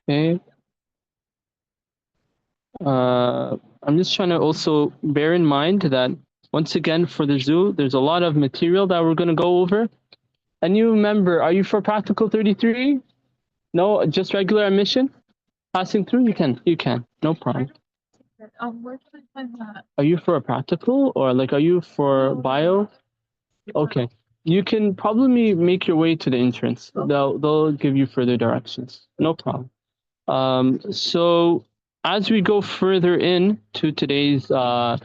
Okay. I'm just trying to also bear in mind that once again for the zoo, there's a lot of material that we're going to go over. And you remember, are you for practical 33? No, just regular admission? Passing through? You can. No problem. Where can I find that? Are you for a practical or like are you for bio? Okay. You can probably make your way to the entrance. They'll give you further directions. No problem. So as we go further in to today's lab,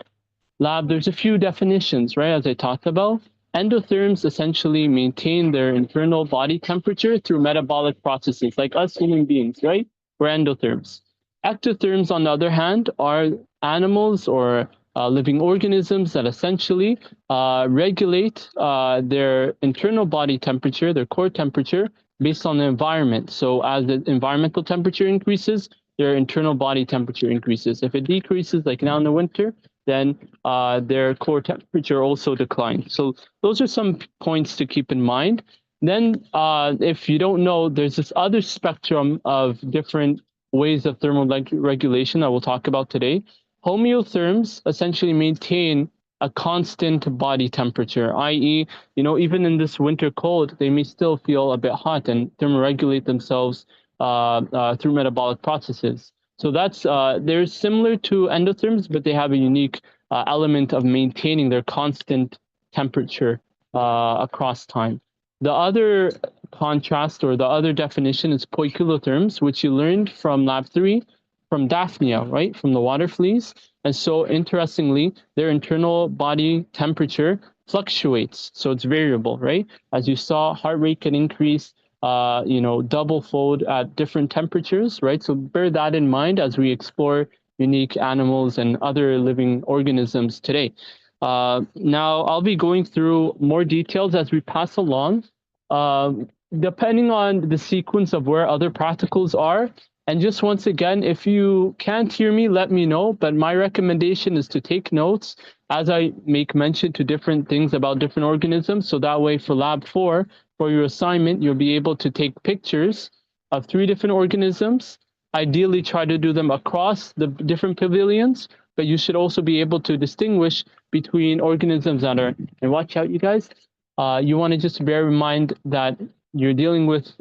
there's a few definitions, right? As I talked about, endotherms essentially maintain their internal body temperature through metabolic processes, like us human beings, right? We're endotherms. Ectotherms, on the other hand, are animals or living organisms that essentially regulate their internal body temperature, their core temperature, based on the environment. So as the environmental temperature increases, their internal body temperature increases. If it decreases, like now in the winter, then their core temperature also declines. So those are some points to keep in mind. Then if you don't know, there's this other spectrum of different ways of thermal regulation that we'll talk about today. Homeotherms essentially maintain a constant body temperature, i.e., you know, even in this winter cold, they may still feel a bit hot and thermoregulate themselves through metabolic processes. So that's they're similar to endotherms, but they have a unique element of maintaining their constant temperature across time. The other contrast or the other definition is poikilotherms, which you learned from lab 3 from Daphnia, right? From the water fleas. And so interestingly, their internal body temperature fluctuates. So it's variable, right? As you saw, heart rate can increase, you know, double fold at different temperatures, right? So bear that in mind as we explore unique animals and other living organisms today. Now, I'll be going through more details as we pass along, depending on the sequence of where other practicals are. And just once again, if you can't hear me, let me know. But my recommendation is to take notes as I make mention to different things about different organisms. So that way for lab 4, for your assignment, you'll be able to take pictures of 3 different organisms. Ideally, try to do them across the different pavilions, but you should also be able to distinguish between organisms that are, and watch out, you guys. You want to just bear in mind that you're dealing with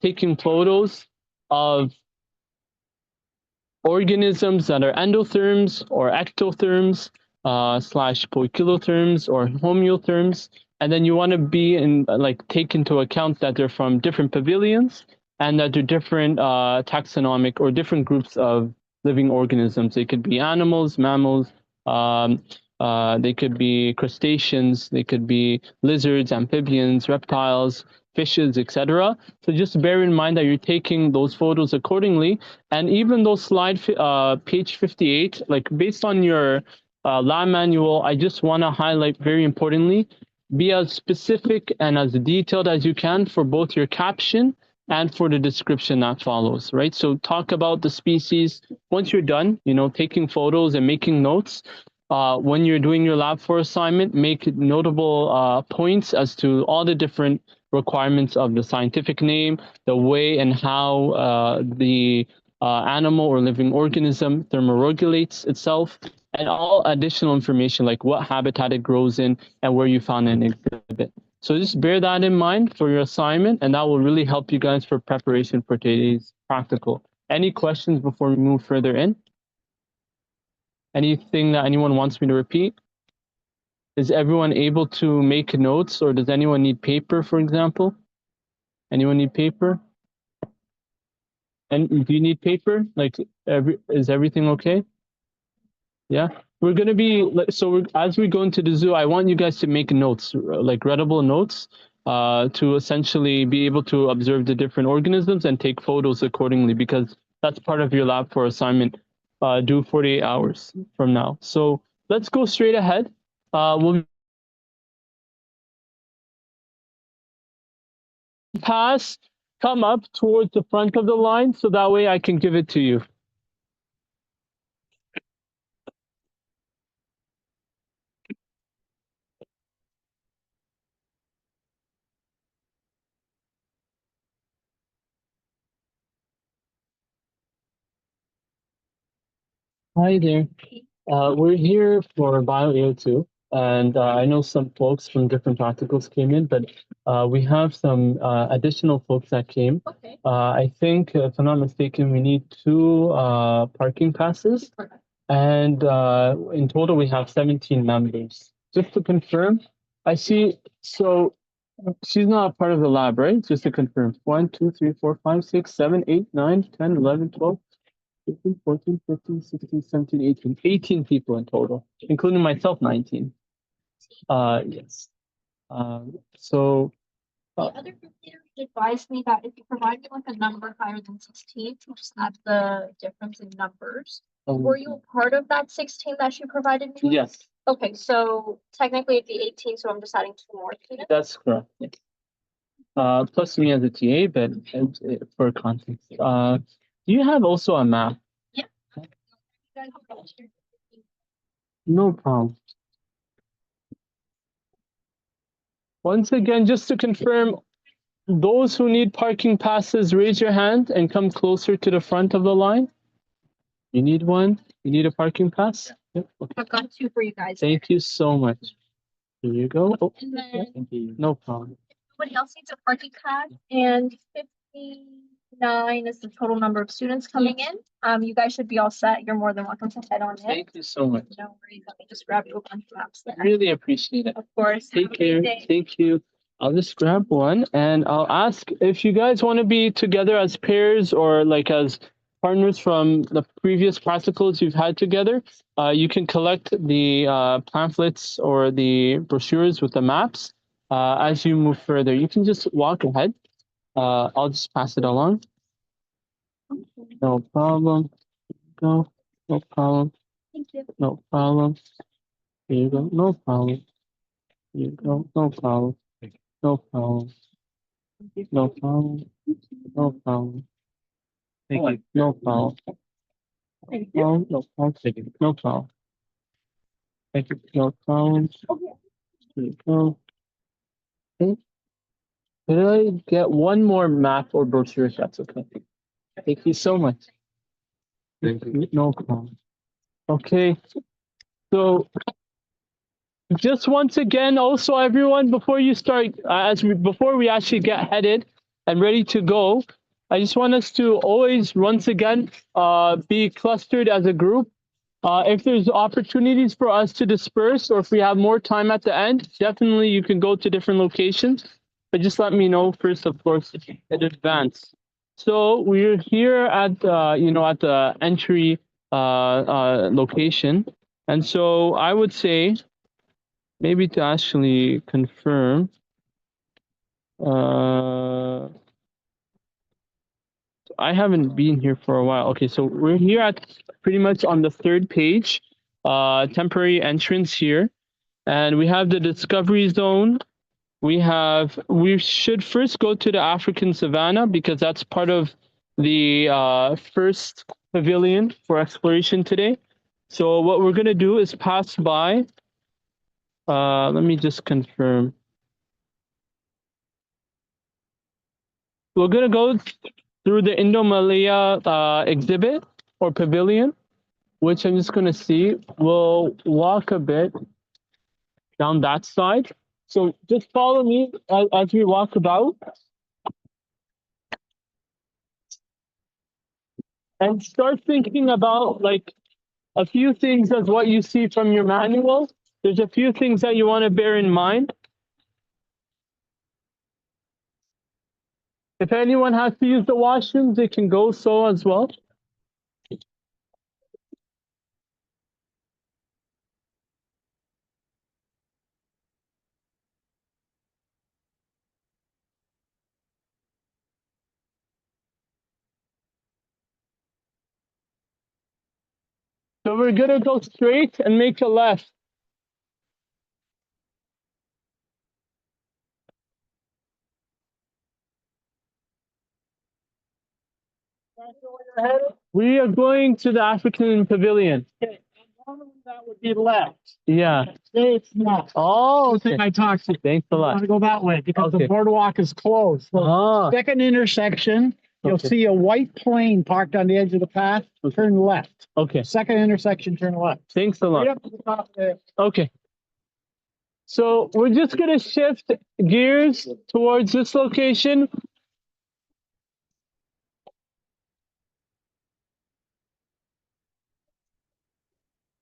taking photos of organisms that are endotherms or ectotherms slash poikilotherms or homeotherms. And then you want to be in like take into account that they're from different pavilions and that they're different taxonomic or different groups of living organisms. They could be animals, mammals, they could be crustaceans, they could be lizards, amphibians, reptiles, fishes, etc. So just bear in mind that you're taking those photos accordingly. And even though slide page 58, like based on your lab manual, I just want to highlight very importantly, be as specific and as detailed as you can for both your caption and for the description that follows, right? So talk about the species. Once you're done, you know, taking photos and making notes, when you're doing your lab 4 assignment, make notable points as to all the different requirements of the scientific name, the way and how the animal or living organism thermoregulates itself, and all additional information like what habitat it grows in and where you found an exhibit. So just bear that in mind for your assignment, and that will really help you guys for preparation for today's practical. Any questions before we move further in? Anything that anyone wants me to repeat? Is everyone able to make notes, or does anyone need paper, for example? Anyone need paper? And do you need paper? Like, is everything okay? Yeah, we're gonna be so as we go into the zoo, I want you guys to make notes, like readable notes, to essentially be able to observe the different organisms and take photos accordingly, because that's part of your lab 4 assignment, due 48 hours from now. So let's go straight ahead. We'll pass, come up towards the front of the line, so that way I can give it to you. Hi there. We're here for BIOA02, and I know some folks from different practicals came in, but we have some additional folks that came. Okay. I think, if I'm not mistaken, we need 2 parking passes, and in total we have 17 members. Just to confirm, I see, so she's not a part of the lab, right? Just to confirm, 1, 2, 3, 4, 5, 6, 7, 8, 9, 10, 11, 12. 15, 14, 15, 16, 17, 18. 18 people in total, including myself, 19. Yes. So The other group leader advised me that if you provide me with a number higher than 16, to just add the difference in numbers. Were you a part of that 16 that she provided me with? yes, Okay, so technically it'd be 18, so I'm just adding 2 more students. that's correct. Yes. Plus me as a TA, but for context. Do you have also a map? Yeah. No problem. Once again, just to confirm, those who need parking passes, raise your hand and come closer to the front of the line. You need one? You need a parking pass? Yep. Okay. I've got 2 for you guys. Thank you so much. Here you go. Oh, And then thank you. No problem. everybody else needs a parking pass, and 59 is the total number of students coming in. You guys should be all set. You're more than welcome to head on in. Thank you so much. No worries. Let me just grab you a bunch of maps there. Really appreciate it. Of course. Take care. Thank you. I'll just grab one and I'll ask if you guys want to be together as pairs or like as partners from the previous practicals you've had together. You can collect the pamphlets or the brochures with the maps as you move further. You can just walk ahead. I'll just pass it along. No problem. No problem. Thank you. No problem. Here you go. No problem. Here you go. No problem. No problem. No problem. No problem. Thank you. No problem. Thank No, no problem. No problem. Thank you. No problem. Here you go. Okay. Could I get one more map or brochure if that's okay? Thank you so much. Thank you. No problem. Okay. So just once again, also everyone, before you start, before we actually get headed and ready to go, I just want us to always, once again, be clustered as a group. If there's opportunities for us to disperse, or if we have more time at the end, definitely you can go to different locations. But just let me know first, of course, in advance. So we're here at at the entry location, and so I would say, maybe to actually confirm, I haven't been here for a while. Okay, so we're here at pretty much on the 3rd page, temporary entrance here. And we have the discovery zone. We should first go to the African savanna because that's part of the first pavilion for exploration today. So what we're gonna do is pass by, let me just confirm. We're gonna go through the Indo-Malaya exhibit or pavilion, which I'm just gonna see. We'll walk a bit down that side. So just follow me as we walk about. And start thinking about like a few things as what you see from your manual. There's a few things that you want to bear in mind. If anyone has to use the washrooms, they can go so as well. So we're gonna go straight and make a left. We are going to the African pavilion. Okay, normally that would be left. Yeah. Today it's not. Oh, I think I talked to you. thanks a I lot. want to go that way because Okay. the boardwalk is closed. So Ah, second intersection, You'll Okay. see a white plane parked on the edge of the path. Turn left. Okay. Second intersection, turn left. Thanks a lot. Right up to the top there. Okay. So we're just going to shift gears towards this location.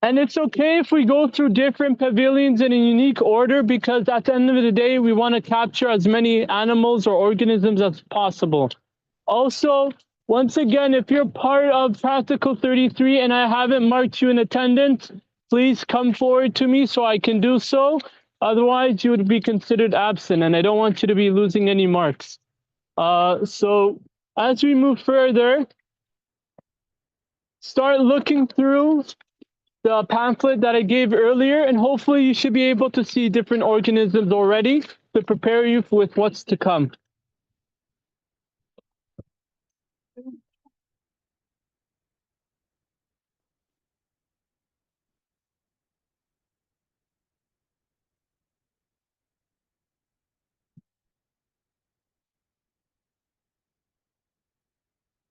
And it's okay if we go through different pavilions in a unique order, because at the end of the day, we want to capture as many animals or organisms as possible. Also, once again, if you're part of Practical 33 and I haven't marked you in attendance, please come forward to me so I can do so. Otherwise, you would be considered absent, and I don't want you to be losing any marks. So as we move further, start looking through the pamphlet that I gave earlier, and hopefully you should be able to see different organisms already to prepare you with what's to come.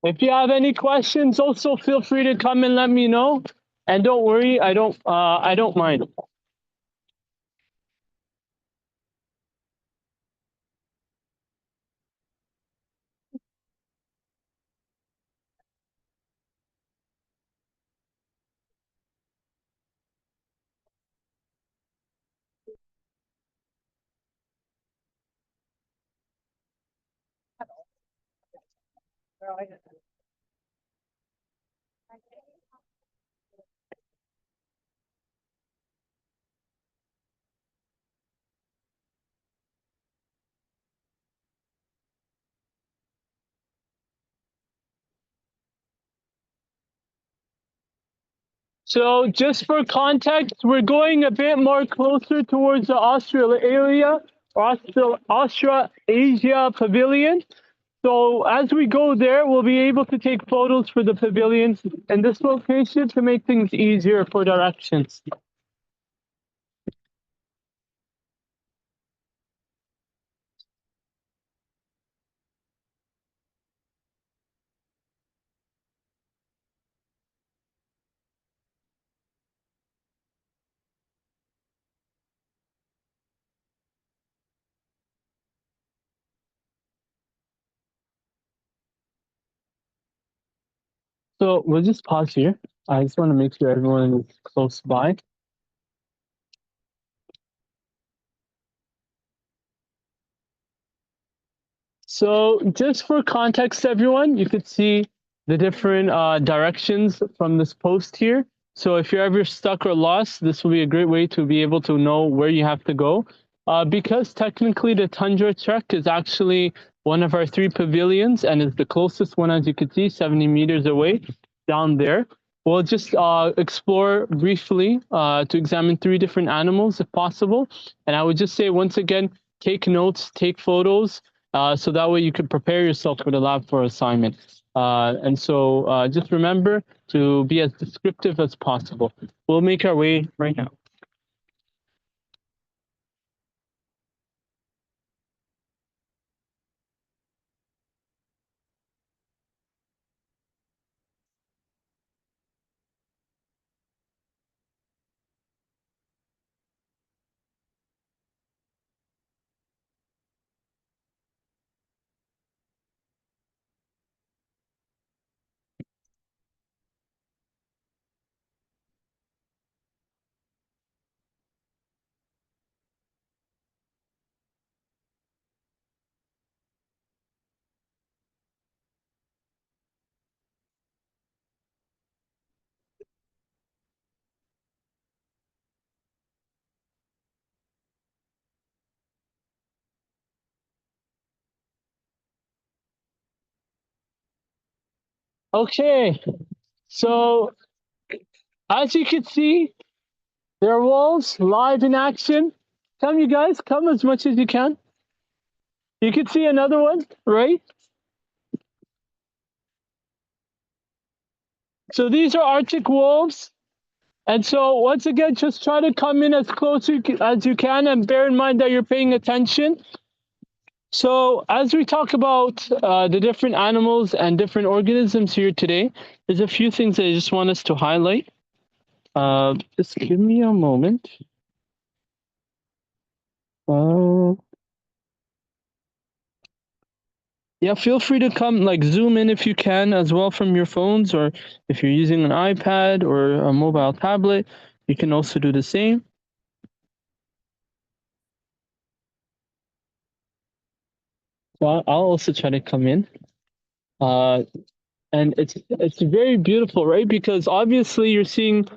If you have any questions, also feel free to come and let me know. And don't worry, I don't mind. So just for context, we're going a bit more closer towards the Australasia Pavilion. So as we go there, we'll be able to take photos for the pavilions in this location to make things easier for directions. So we'll just pause here. I just want to make sure everyone is close by. So just for context, everyone, you could see the different directions from this post here. So if you're ever stuck or lost, this will be a great way to be able to know where you have to go. Because technically the Tundra Trek is actually one of our 3 pavilions and is the closest one, as you can see, 70 meters away down there. We'll just explore briefly to examine 3 different animals if possible. And I would just say, once again, take notes, take photos, so that way you can prepare yourself for the lab for assignment. And so just remember to be as descriptive as possible. We'll make our way right now. Okay, so as you can see, there are wolves live in action. Come, you guys, come as much as you can. You can see another one, right? So these are Arctic wolves. And so once again, just try to come in as close as you can, and bear in mind that you're paying attention. So as we talk about the different animals and different organisms here today, there's a few things I just want us to highlight. Just give me a moment. Yeah, feel free to come, like zoom in if you can as well from your phones, or if you're using an iPad or a mobile tablet, you can also do the same. So I'll also try to come in. And it's very beautiful, right? Because obviously you're seeing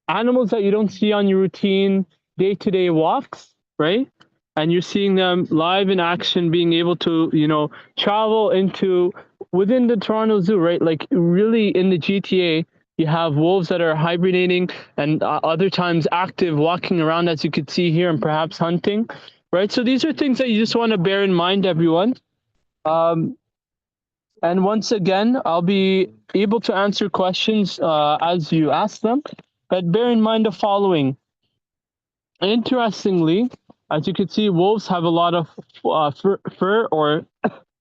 animals that you don't see on your routine day-to-day walks, right? And you're seeing them live in action, being able to, you know, travel into within the Toronto Zoo, right? Like really in the GTA, you have wolves that are hibernating and other times active, walking around as you could see here, and perhaps hunting, right? So these are things that you just want to bear in mind, everyone. And once again, I'll be able to answer questions as you ask them, but bear in mind the following. Interestingly, as you can see, wolves have a lot of fur or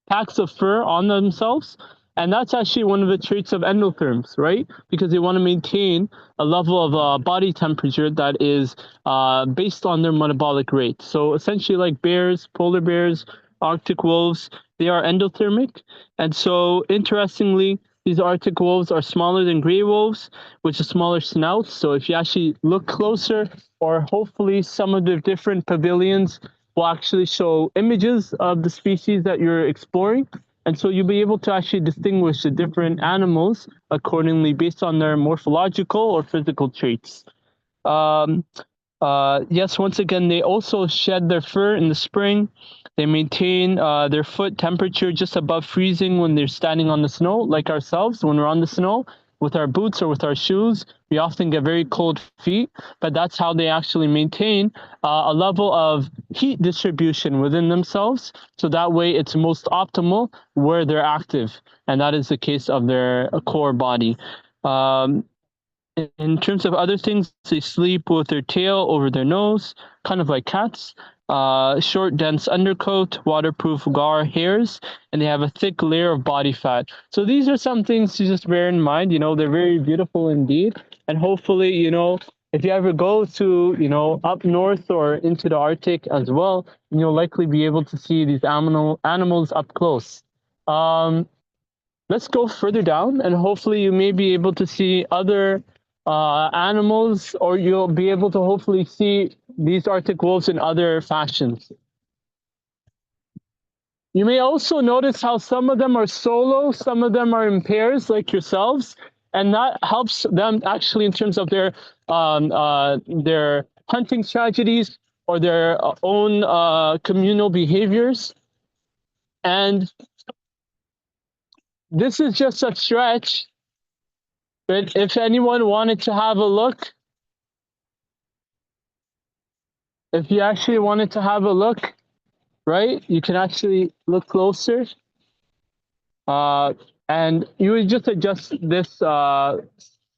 packs of fur on themselves. And that's actually one of the traits of endotherms, right? Because they want to maintain a level of body temperature that is based on their metabolic rate. So essentially like bears, polar bears, Arctic wolves, they are endothermic. And so interestingly, these Arctic wolves are smaller than gray wolves, which is smaller snouts. So if you actually look closer, or hopefully some of the different pavilions will actually show images of the species that you're exploring. And so you'll be able to actually distinguish the different animals accordingly based on their morphological or physical traits. Yes, once again, they also shed their fur in the spring. They maintain their foot temperature just above freezing when they're standing on the snow, like ourselves. When we're on the snow with our boots or with our shoes, we often get very cold feet, but that's how they actually maintain a level of heat distribution within themselves. So that way it's most optimal where they're active. And that is the case of their core body. In terms of other things, they sleep with their tail over their nose, kind of like cats. Short, dense undercoat, waterproof gar hairs, and they have a thick layer of body fat. So these are some things to just bear in mind. You know, they're very beautiful indeed. And hopefully, you know, if you ever go to, you know, up north or into the Arctic as well, you'll likely be able to see these animals up close. Let's go further down, and hopefully you may be able to see other animals, or you'll be able to hopefully see these Arctic wolves in other fashions. You may also notice how some of them are solo, some of them are in pairs like yourselves, and that helps them actually in terms of their hunting strategies or their own communal behaviors. And this is just a stretch, but if anyone wanted to have a look, if you actually wanted to have a look, right, you can actually look closer. And you would just adjust this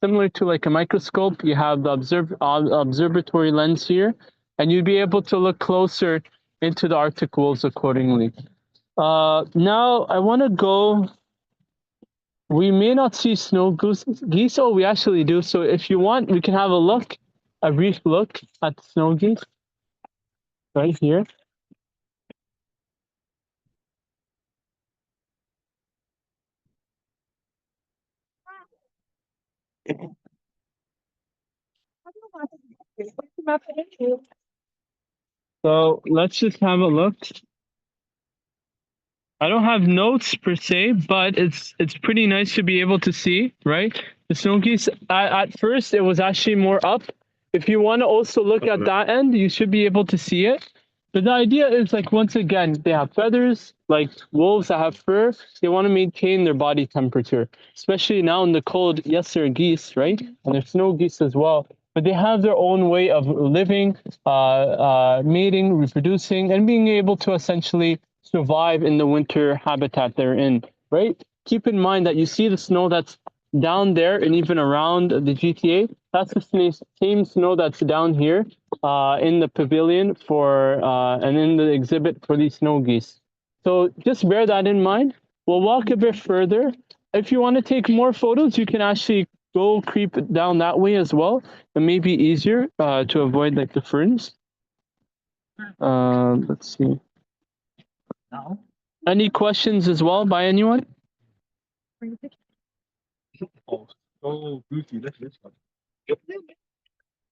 similar to like a microscope. You have the observatory lens here, and you'd be able to look closer into the Arctic wolves accordingly. Now I want to go. We may not see snow geese. Oh, we actually do. So if you want, we can have a brief look at the snow geese right here. So let's just have a look. I don't have notes per se, but it's pretty nice to be able to see, right? The snow geese, at first, it was actually more up. If you want to also look at that end, you should be able to see it. But the idea is like, once again, they have feathers, like wolves that have fur. They want to maintain their body temperature, especially now in the cold. Yes, they're geese, right? And they're snow geese as well. But they have their own way of living, mating, reproducing, and being able to essentially survive in the winter habitat they're in, right? Keep in mind that you see the snow that's down there and even around the GTA. That's the same snow that's down here in the pavilion for and in the exhibit for these snow geese. So just bear that in mind. We'll walk a bit further. If you want to take more photos, you can actually go creep down that way as well. It may be easier to avoid like the ferns. Let's see. Any questions as well by anyone? Oh, goofy. Let's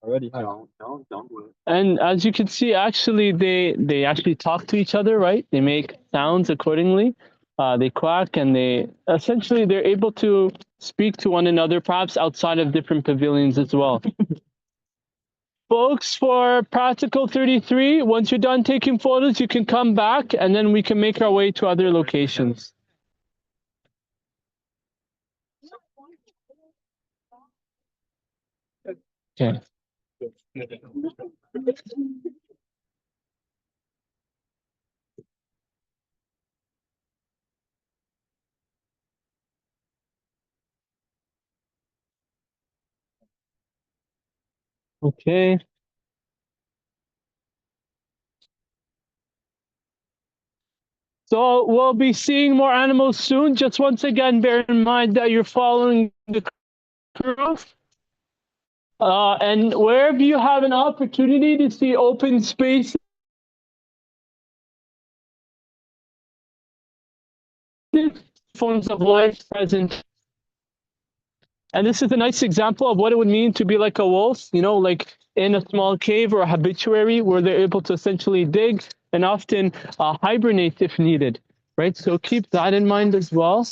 already. And as you can see, actually, they actually talk to each other, right? They make sounds accordingly. They quack, and they're able to speak to one another, perhaps outside of different pavilions as well. Folks, for practical 33, once you're done taking photos, you can come back, and then we can make our way to other locations. Okay. Okay. So we'll be seeing more animals soon. Just once again, bear in mind that you're following the crew. And wherever you have an opportunity to see open spaces, forms of life present. And this is a nice example of what it would mean to be like a wolf, you know, like in a small cave or a habituary where they're able to essentially dig and often hibernate if needed, right? So keep that in mind as well.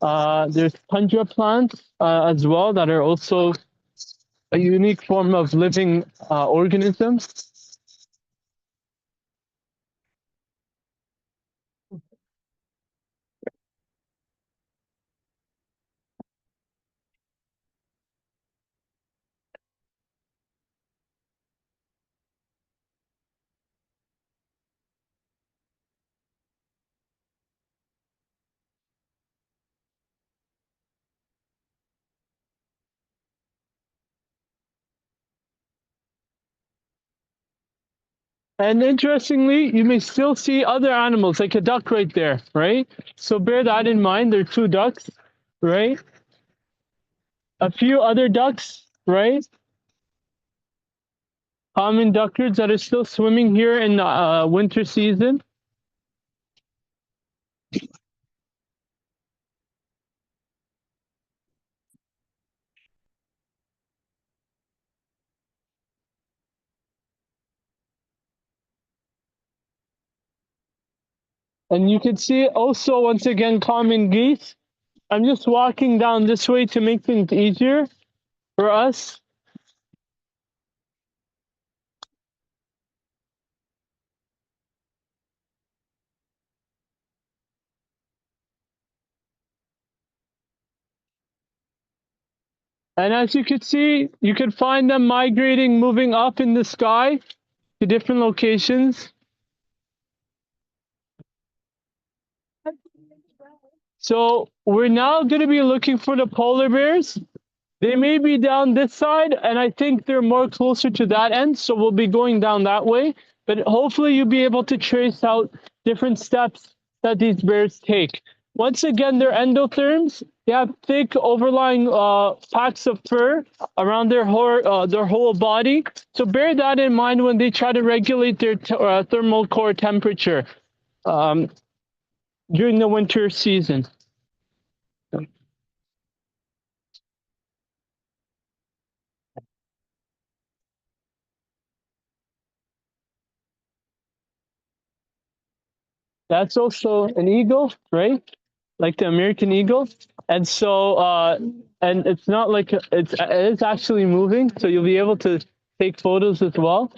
There's tundra plants as well that are also a unique form of living organisms. And interestingly, you may still see other animals, like a duck right there, right? So bear that in mind. There are 2 ducks, right? A few other ducks, right? Common duckards that are still swimming here in the winter season. And you can see also, once again, common geese. I'm just walking down this way to make things easier for us. And as you can see, you can find them migrating, moving up in the sky to different locations. So we're now going to be looking for the polar bears. They may be down this side, and I think they're more closer to that end, so we'll be going down that way. But hopefully you'll be able to trace out different steps that these bears take. Once again, they're endotherms. They have thick overlying packs of fur around their whole body. So bear that in mind when they try to regulate their thermal core temperature during the winter season. That's also an eagle, right? Like the American eagle. And so, and it's not like, it is actually moving. So you'll be able to take photos as well.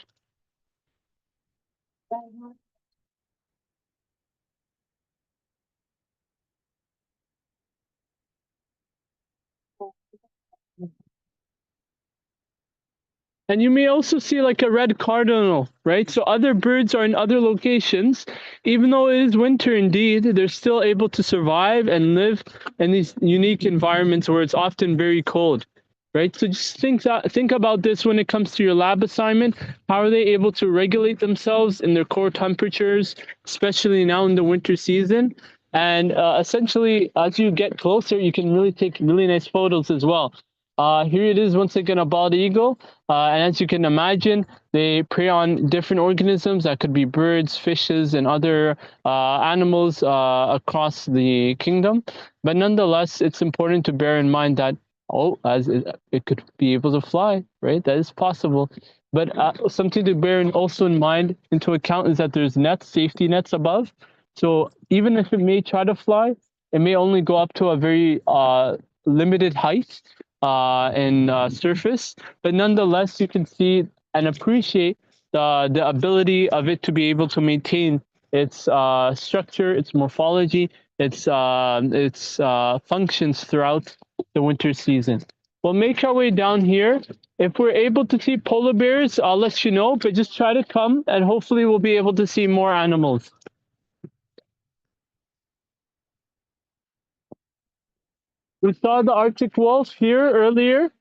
And you may also see like a red cardinal, right? So other birds are in other locations. Even though it is winter indeed, they're still able to survive and live in these unique environments where it's often very cold. right? So just think about this when it comes to your lab assignment. How are they able to regulate themselves in their core temperatures, especially now in the winter season? And essentially, as you get closer, you can really take really nice photos as well. Here it is, once again, a bald eagle. And as you can imagine, they prey on different organisms. That could be birds, fishes, and other animals across the kingdom. But nonetheless, it's important to bear in mind that, as it could be able to fly, right? That is possible. But something to bear also in mind, into account, is that there's nets, safety nets above. So even if it may try to fly, it may only go up to a very limited height in surface. But nonetheless, you can see and appreciate the ability of it to be able to maintain its structure, its morphology, its functions throughout the winter season. We'll make our way down here. If we're able to see polar bears, I'll let you know, but just try to come and hopefully we'll be able to see more animals. We saw the Arctic wolf here earlier.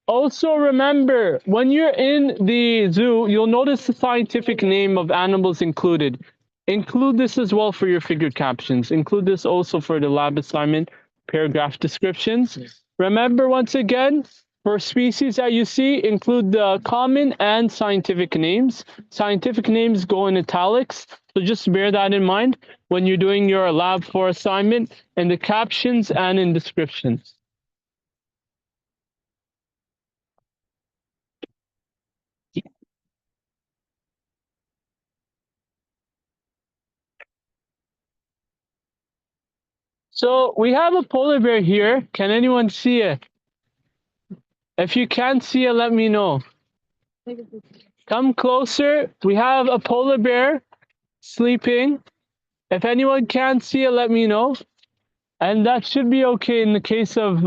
Also remember, when you're in the zoo, you'll notice the scientific name of animals included. Include this as well for your figure captions. Include this also for the lab assignment, paragraph descriptions. Remember, once again, for species that you see, include the common and scientific names. Scientific names go in italics, so just bear that in mind when you're doing your lab 4 assignment in the captions and in descriptions. So we have a polar bear here. Can anyone see it? If you can't see it, let me know. Come closer. We have a polar bear sleeping. If anyone can't see it, let me know. And that should be okay in the case of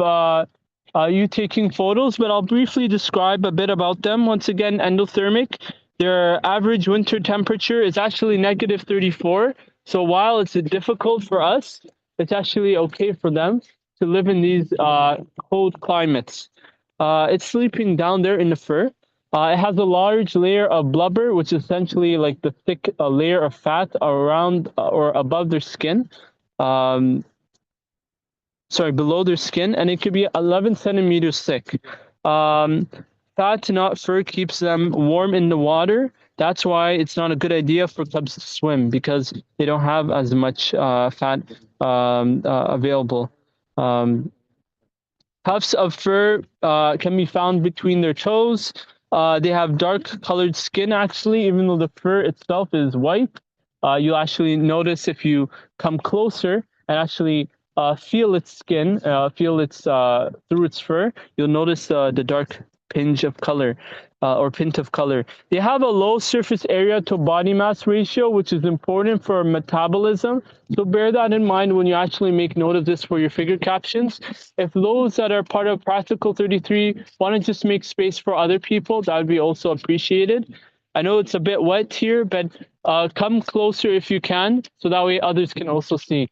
you taking photos, but I'll briefly describe a bit about them. Once again, endothermic. Their average winter temperature is actually -34. So while it's difficult for us, it's actually okay for them to live in these cold climates. It's sleeping down there in the fur. It has a large layer of blubber, which is essentially like the thick layer of fat around or above their skin. Below their skin, and it could be 11 centimeters thick. Fat, not fur, keeps them warm in the water. That's why it's not a good idea for cubs to swim, because they don't have as much fat available. Puffs of fur can be found between their toes. They have dark colored skin, actually, even though the fur itself is white. You'll actually notice if you come closer and actually feel its skin, feel its through its fur, you'll notice the dark pinch of color or pint of color. They have a low surface area to body mass ratio, which is important for metabolism. So bear that in mind when you actually make note of this for your figure captions. If those that are part of Practical 33 want to just make space for other people, that would be also appreciated. I know it's a bit wet here, but come closer if you can, so that way others can also see.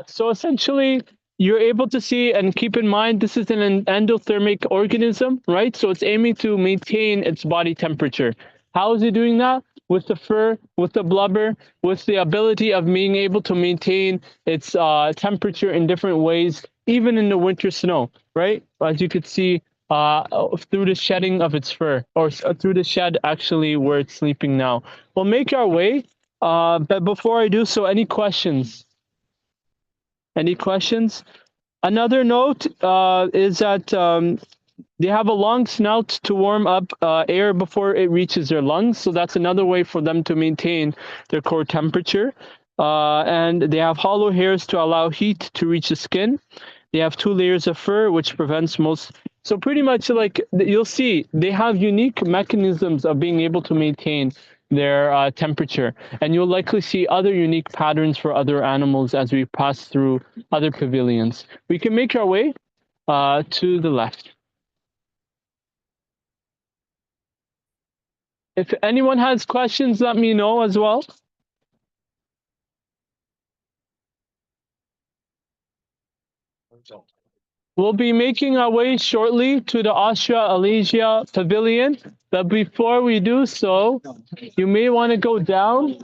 So essentially, you're able to see, and keep in mind, this is an endothermic organism, right? So it's aiming to maintain its body temperature. How is it doing that? With the fur, with the blubber, with the ability of being able to maintain its temperature in different ways, even in the winter snow, right? As you could see through the shedding of its fur, or through the shed actually where it's sleeping now. We'll make our way, but before I do so, any questions? Any questions? Another note is that they have a long snout to warm up air before it reaches their lungs. So that's another way for them to maintain their core temperature. And they have hollow hairs to allow heat to reach the skin. They have 2 layers of fur, which prevents most. So pretty much, like, you'll see, they have unique mechanisms of being able to maintain their temperature. And you'll likely see other unique patterns for other animals as we pass through other pavilions. We can make our way to the left. If anyone has questions, let me know as well. We'll be making our way shortly to the Australia Pavilion. But before we do so, you may want to go down.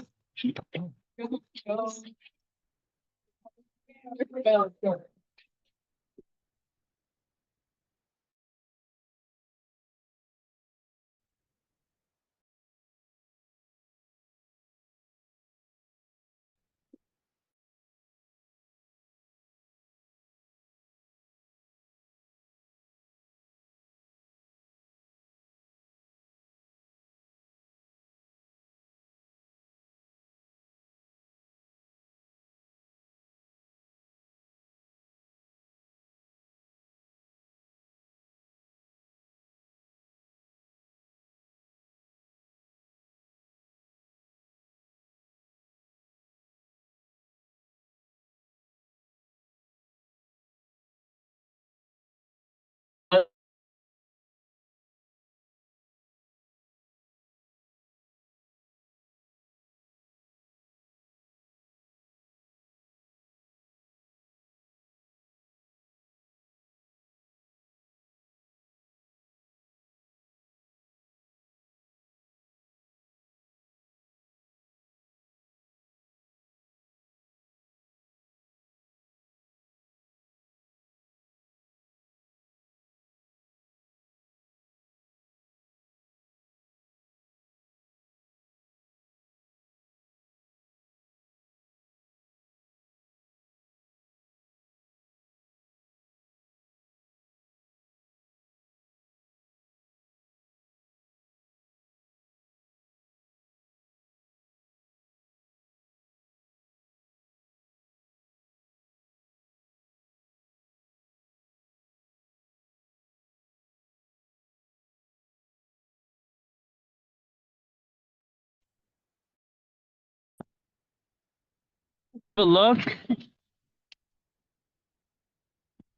A look.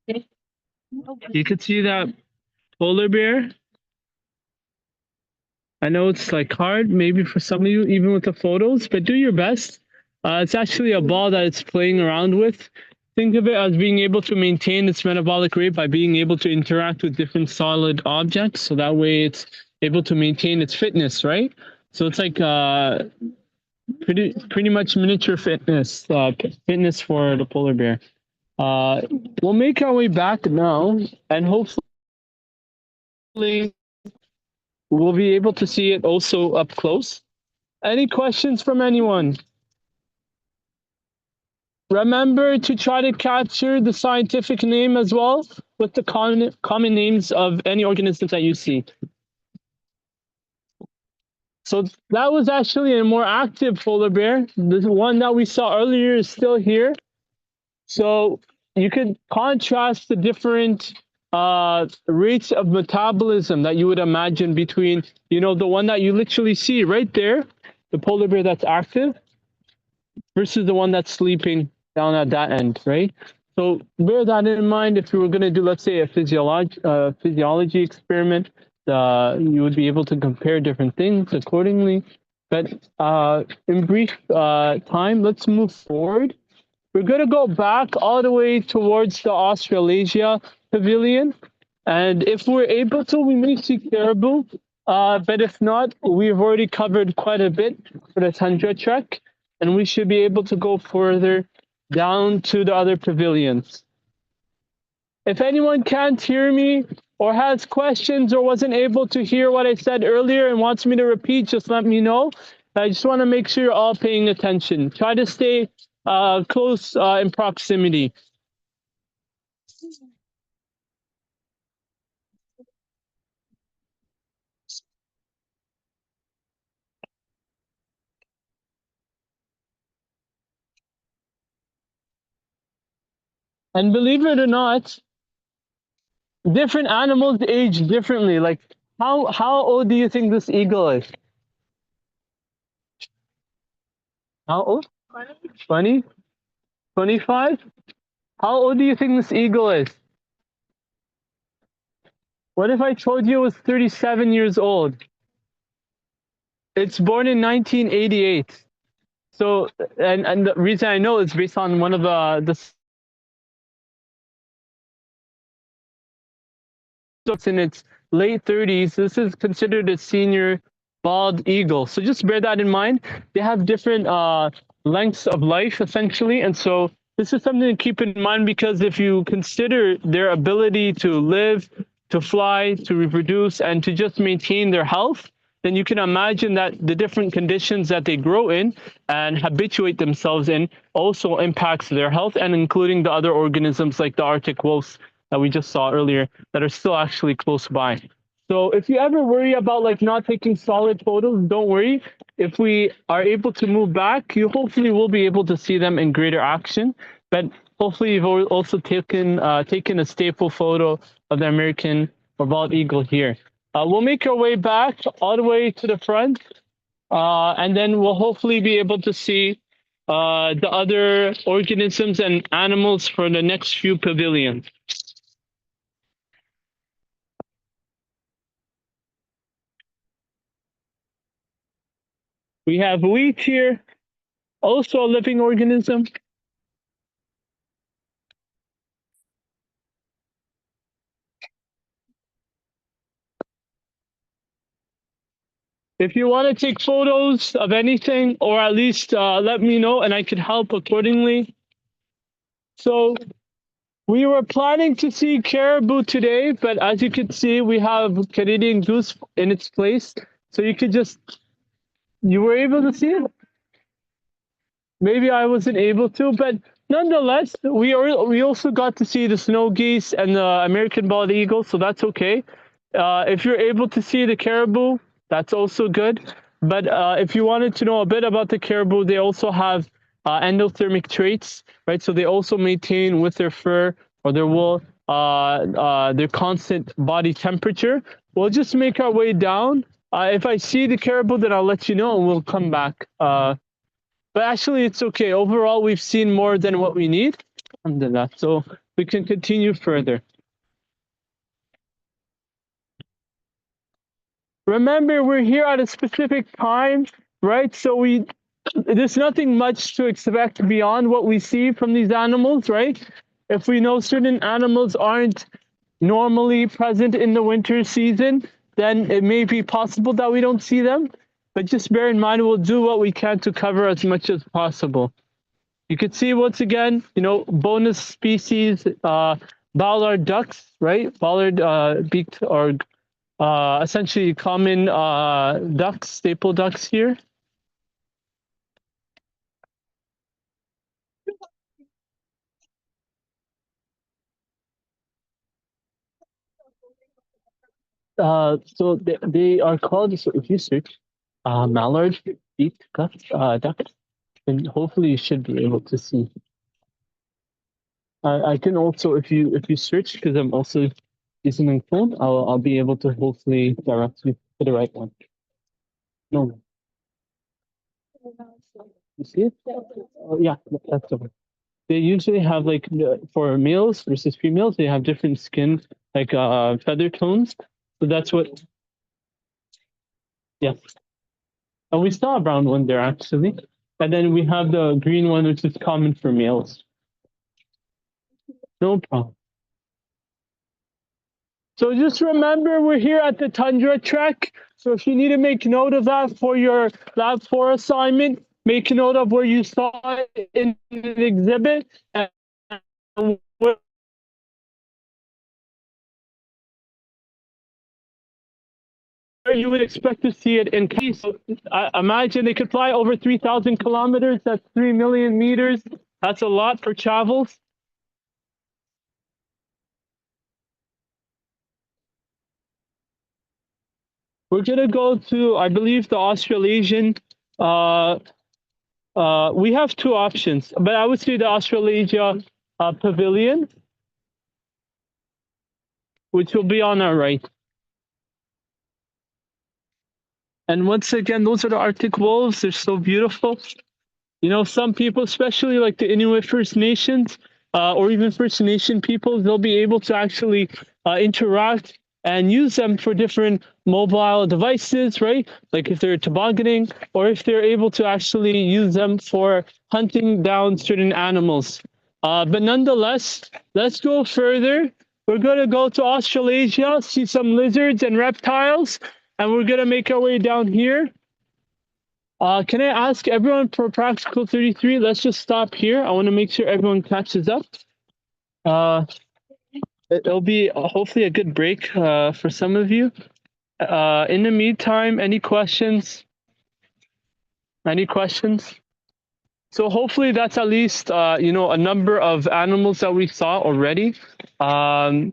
You could see that polar bear. I know it's like hard, maybe for some of you, even with the photos, but do your best. It's actually a ball that it's playing around with. Think of it as being able to maintain its metabolic rate by being able to interact with different solid objects. So that way it's able to maintain its fitness, right? So it's like pretty much miniature fitness, fitness for the polar bear. We'll make our way back now, and hopefully we'll be able to see it also up close. Any questions from anyone? Remember to try to capture the scientific name as well with the common names of any organisms that you see. So that was actually a more active polar bear. The one that we saw earlier is still here. So you could contrast the different rates of metabolism that you would imagine between, you know, the one that you literally see right there, the polar bear that's active, versus the one that's sleeping down at that end, right? So bear that in mind. If you were going to do, let's say, a physiology experiment, you would be able to compare different things accordingly. But in brief time, let's move forward. We're going to go back all the way towards the Australasia Pavilion. And if we're able to, we may see caribou. But if not, we've already covered quite a bit for the Tundra trek. And we should be able to go further down to the other pavilions. If anyone can't hear me or has questions or wasn't able to hear what I said earlier and wants me to repeat, just let me know. I just want to make sure you're all paying attention. Try to stay close in proximity. And believe it or not, different animals age differently. Like how old do you think this eagle is? How old? 20? 25? How old do you think this eagle is? What if I told you it was 37 years old? It's born in 1988. So, and the reason I know is based on one of the it's in its late 30s, this is considered a senior bald eagle. So just bear that in mind. They have different lengths of life, essentially. And so this is something to keep in mind, because if you consider their ability to live, to fly, to reproduce, and to just maintain their health, then you can imagine that the different conditions that they grow in and habituate themselves in also impacts their health, and including the other organisms like the Arctic wolves that we just saw earlier that are still actually close by. So if you ever worry about like not taking solid photos, don't worry. If we are able to move back, you hopefully will be able to see them in greater action. But hopefully you've also taken a staple photo of the American or bald eagle here. We'll make our way back all the way to the front, and then we'll hopefully be able to see the other organisms and animals for the next few pavilions. We have wheat here, also a living organism. If you want to take photos of anything, or at least let me know and I could help accordingly. So we were planning to see caribou today, but as you can see, we have Canadian goose in its place. So you were able to see it? Maybe I wasn't able to, but nonetheless, we also got to see the snow geese and the American bald eagle, so that's okay. If you're able to see the caribou, that's also good. But if you wanted to know a bit about the caribou, they also have endothermic traits, right? So they also maintain with their fur or their wool their constant body temperature. We'll just make our way down. If I see the caribou, then I'll let you know and we'll come back. But actually, it's okay. Overall, we've seen more than what we need. Alhamdulillah. So we can continue further. Remember, we're here at a specific time, right? So there's nothing much to expect beyond what we see from these animals, right? If we know certain animals aren't normally present in the winter season, then it may be possible that we don't see them. But just bear in mind, we'll do what we can to cover as much as possible. You can see once again, bonus species, ballard ducks, right? Ballard beaked or essentially common ducks, staple ducks here. So they are called, so if you search mallard beaked ducks, then hopefully you should be able to see. I can also, if you search, because I'm also using my phone, I'll be able to hopefully direct you to the right one. No. You see it? Oh, yeah, that's the one. They usually have like for males versus females, they have different skin, like feather tones. So that's what. Yeah. And we saw a brown one there actually. And then we have the green one, which is common for males. No problem. So just remember, we're here at the Tundra Trek. So if you need to make note of that for your Lab 4 assignment, make a note of where you saw it in the exhibit and where you would expect to see it in case. So, imagine they could fly over 3,000 kilometers. That's 3 million meters. That's a lot for travels. We're going to go to, I believe, the Australasian. We have two options, but I would say the Australasia Pavilion, which will be on our right. And once again, those are the Arctic wolves. They're so beautiful. Some people, especially like the Inuit First Nations or even First Nation people, they'll be able to actually interact and use them for different mobile devices, right? Like if they're tobogganing, or if they're able to actually use them for hunting down certain animals. But nonetheless, let's go further. We're going to go to Australasia, see some lizards and reptiles, and we're going to make our way down here. Can I ask everyone for practical 33? Let's just stop here. I want to make sure everyone catches up. It'll be hopefully a good break for some of you. In the meantime, any questions? Any questions? So hopefully that's at least, a number of animals that we saw already. I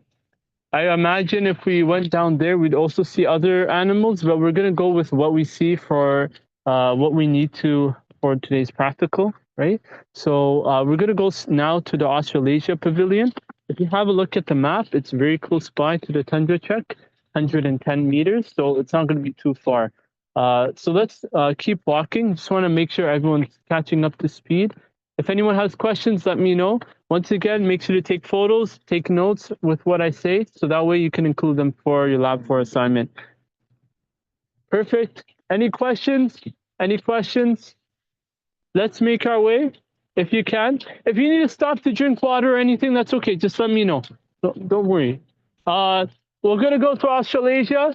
imagine if we went down there, we'd also see other animals, but we're going to go with what we see for what we need to for today's practical, right? So we're going to go now to the Australasia Pavilion. If you have a look at the map, it's very close by to the tundra check, 110 meters, so it's not going to be too far. So let's keep walking. Just want to make sure everyone's catching up to speed. If anyone has questions, let me know. Once again, make sure to take photos, take notes with what I say, so that way you can include them for your Lab 4 assignment. Perfect. Any questions? Any questions? Let's make our way, if you can. If you need to stop to drink water or anything, that's okay. Just let me know. Don't worry. We're going to go to Australasia.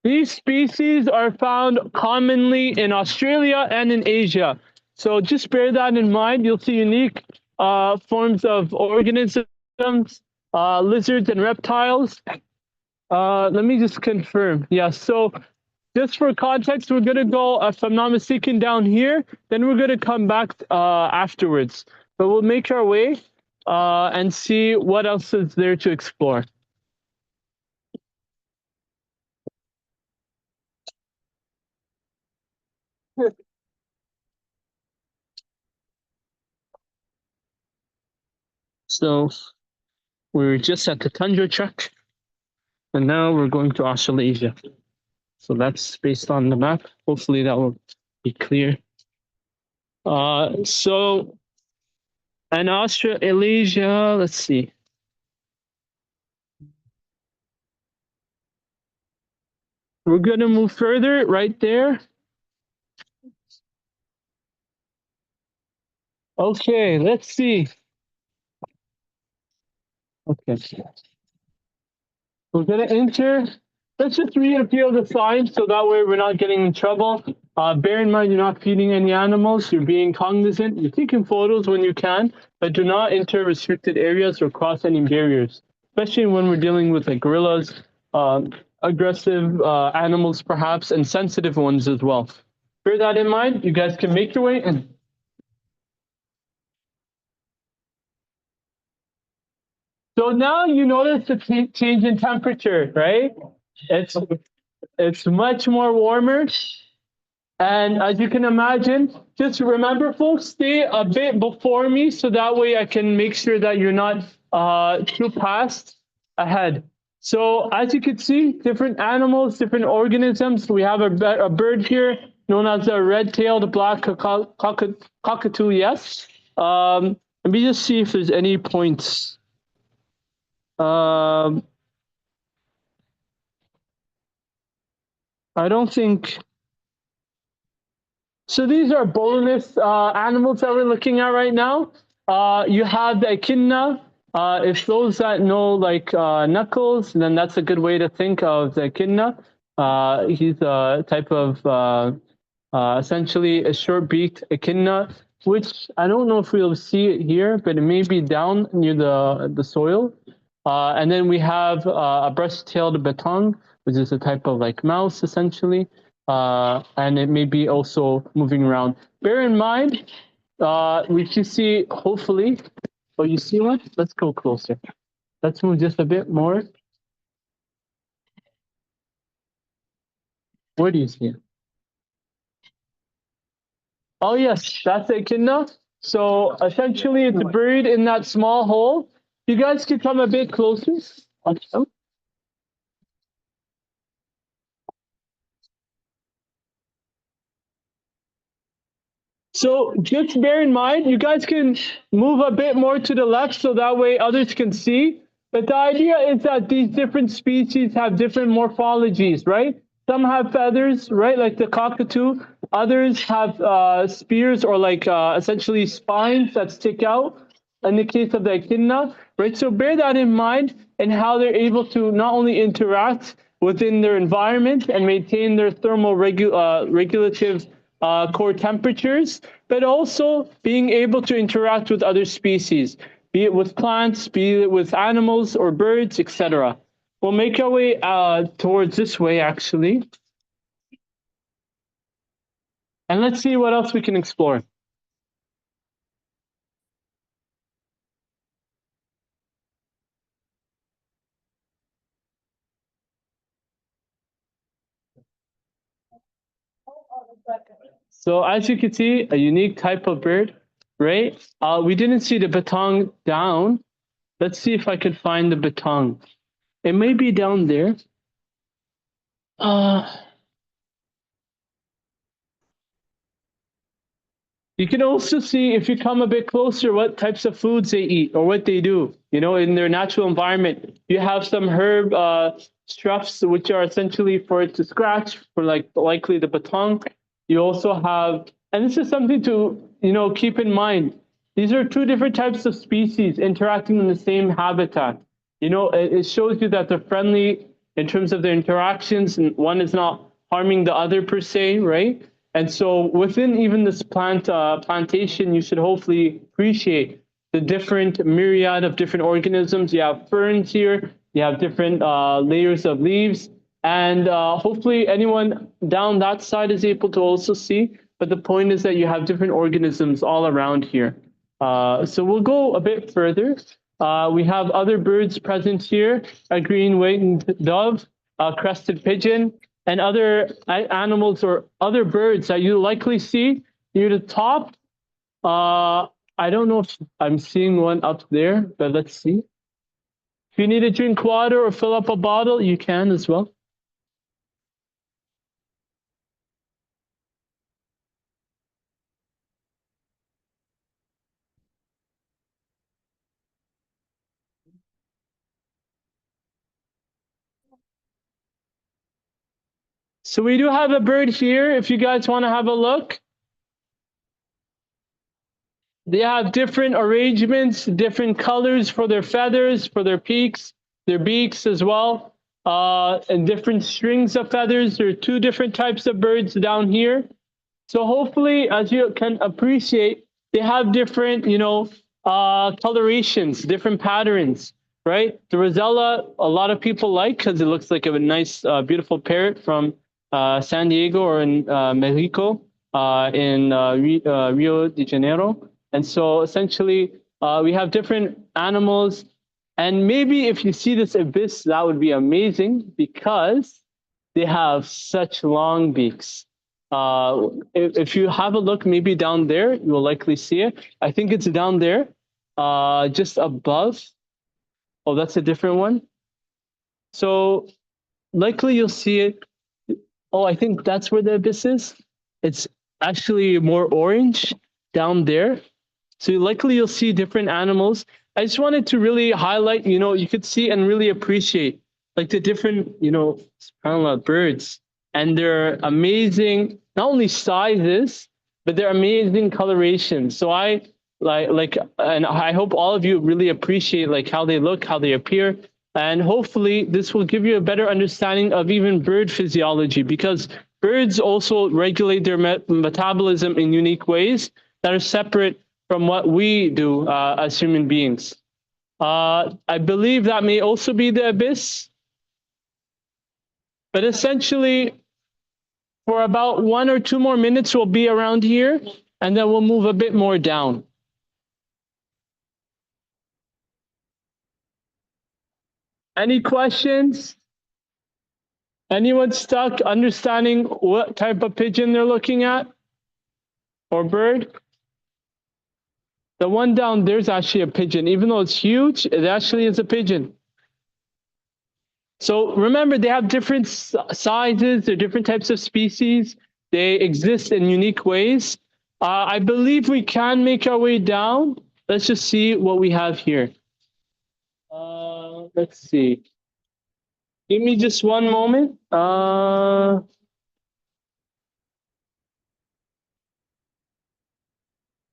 These species are found commonly in Australia and in Asia. So just bear that in mind. You'll see unique forms of organisms, lizards and reptiles. Let me just confirm. Yeah, so just for context, we're going to go, if I'm not mistaken, down here. Then we're going to come back afterwards. But we'll make our way and see what else is there to explore. So we were just at the tundra check, and now we're going to Australasia. So that's based on the map. Hopefully that will be clear. So in Australasia, let's see. We're going to move further right there. Okay, let's see. Okay. We're going to enter. Let's just read a few of the signs so that way we're not getting in trouble. Bear in mind, you're not feeding any animals. You're being cognizant. You're taking photos when you can, but do not enter restricted areas or cross any barriers, especially when we're dealing with like gorillas, aggressive animals perhaps, and sensitive ones as well. Bear that in mind. You guys can make your way in. So now you notice the change in temperature, right? It's much more warmer. And as you can imagine, just remember, folks, stay a bit before me so that way I can make sure that you're not too fast ahead. So as you can see, different animals, different organisms. We have a bird here known as a red-tailed black cockatoo, yes. Let me just see if there's any points. I don't think. So these are boneless animals that we're looking at right now. You have the echidna. If those that know like knuckles, then that's a good way to think of the echidna. He's a type of essentially a short-beaked echidna, which I don't know if we'll see it here, but it may be down near the soil. And then we have a brush-tailed betong, which is a type of like mouse essentially. And it may be also moving around. Bear in mind, we should see, hopefully, oh, you see one? Let's go closer. Let's move just a bit more. Where do you see it? Oh, yes, that's a echidna. So essentially, it's buried in that small hole. You guys can come a bit closer. So just bear in mind, you guys can move a bit more to the left so that way others can see. But the idea is that these different species have different morphologies, right? Some have feathers, right? Like the cockatoo. Others have spears or like essentially spines that stick out in the case of the echidna, right? So bear that in mind and how they're able to not only interact within their environment and maintain their regulative core temperatures, but also being able to interact with other species, be it with plants, be it with animals or birds, etc. We'll make our way towards this way, actually. And let's see what else we can explore. So as you can see, a unique type of bird, right? We didn't see the batong down. Let's see if I could find the batong. It may be down there. You can also see, if you come a bit closer, what types of foods they eat or what they do. You know, in their natural environment, you have some herb struffs, which are essentially for it to scratch, for like likely the batong. You also have, and this is something to, you know, keep in mind. These are two different types of species interacting in the same habitat. You know, it shows you that they're friendly in terms of their interactions, and one is not harming the other per se, right? And so within even this plantation, you should hopefully appreciate the different myriad of different organisms. You have ferns here, you have different layers of leaves, and hopefully anyone down that side is able to also see. But the point is that you have different organisms all around here. So we'll go a bit further. We have other birds present here, a green-winged dove, a crested pigeon, and other animals or other birds that you likely see near the top. I don't know if I'm seeing one up there, but let's see. If you need to drink water or fill up a bottle, you can as well. So we do have a bird here, if you guys want to have a look. They have different arrangements, different colors for their feathers, for their peaks, their beaks as well, and different strings of feathers. There are two different types of birds down here. So hopefully, as you can appreciate, they have different, you know, colorations, different patterns, right? The Rosella, a lot of people like because it looks like a nice, beautiful parrot from San Diego or in Mexico, in Rio de Janeiro. And so essentially, we have different animals. And maybe if you see this ibis, that would be amazing because they have such long beaks. If you have a look maybe down there, you will likely see it. I think it's down there, just above. Oh, that's a different one. So likely you'll see it. Oh, I think that's where the abyss is. It's actually more orange down there. So likely you'll see different animals. I just wanted to really highlight, you know, you could see and really appreciate like the different, you know, subhanAllah, birds and their amazing, not only sizes, but their amazing colorations. So I and I hope all of you really appreciate like how they look, how they appear. And hopefully this will give you a better understanding of even bird physiology, because birds also regulate their metabolism in unique ways that are separate from what we do as human beings. I believe that may also be the abyss. But essentially, for about 1 or 2 more minutes, we'll be around here, and then we'll move a bit more down. Any questions? Anyone stuck understanding what type of pigeon they're looking at? Or bird? The one down there's actually a pigeon. Even though it's huge, it actually is a pigeon. So remember, they have different sizes, they're different types of species. They exist in unique ways. I believe we can make our way down. Let's just see what we have here. Let's see. Give me just one moment.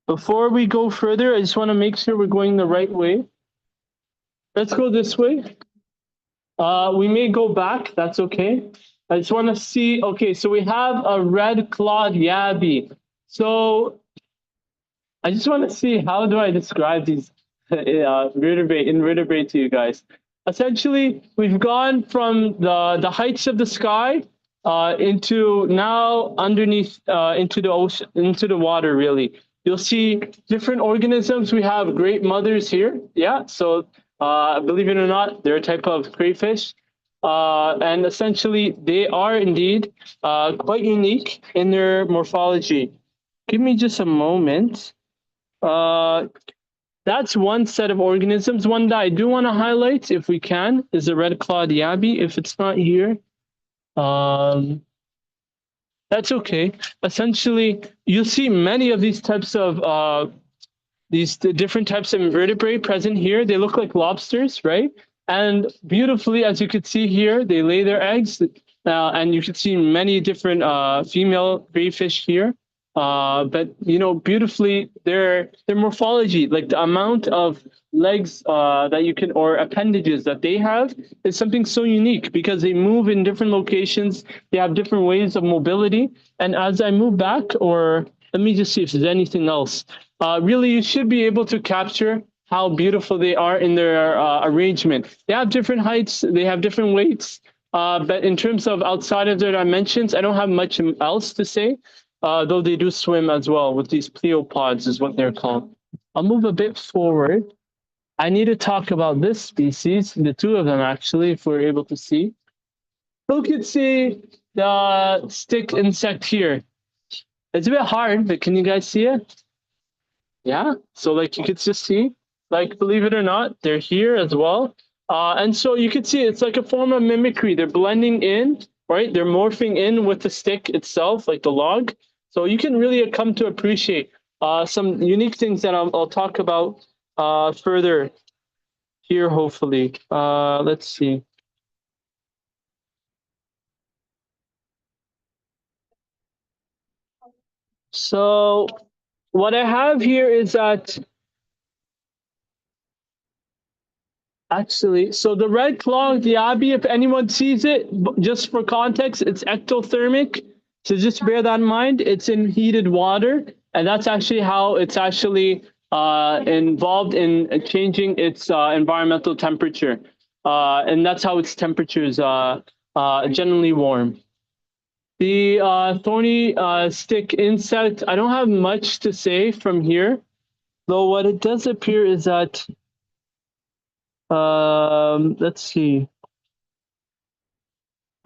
Before we go further, I just want to make sure we're going the right way. Let's go this way. We may go back. That's okay. I just want to see. Okay, so we have a red-clawed yabby. So I just want to see, how do I describe these invertebrate to you guys? Essentially, we've gone from the heights of the sky into now underneath into the ocean, into the water. Really, you'll see different organisms. We have great mothers here. Yeah, so believe it or not, they're a type of crayfish. And essentially, they are indeed quite unique in their morphology. Give me just a moment. That's one set of organisms. One that I do want to highlight, if we can, is the red-clawed yabby. If it's not here, that's okay. Essentially, you'll see many of these types of these different types of invertebrate present here. They look like lobsters, right? And beautifully, as you can see here, they lay their eggs, and you can see many different female crayfish here. But you know, beautifully, their morphology, like the amount of legs that you can, or appendages that they have, is something so unique because they move in different locations. They have different ways of mobility. And as I move back, or let me just see if there's anything else. Really, you should be able to capture how beautiful they are in their arrangement. They have different heights. They have different weights. But in terms of outside of their dimensions, I don't have much else to say. Though they do swim as well with these pleopods is what they're called. I'll move a bit forward. I need to talk about this species, the two of them actually, if we're able to see. So you can see the stick insect here. It's a bit hard, but can you guys see it? Yeah, so like you could just see, like believe it or not, they're here as well. And so you can see it's like a form of mimicry. They're blending in, right? They're morphing in with the stick itself, like the log. So you can really come to appreciate some unique things that I'll talk about further here, hopefully. Let's see. So what I have here is that actually, so the red-clawed yabby, if anyone sees it, just for context, it's ectothermic. So just bear that in mind. It's in heated water, and that's actually how it's actually involved in changing its environmental temperature. And that's how its temperature is generally warm. The thorny stick insect, I don't have much to say from here, though what it does appear is that, let's see.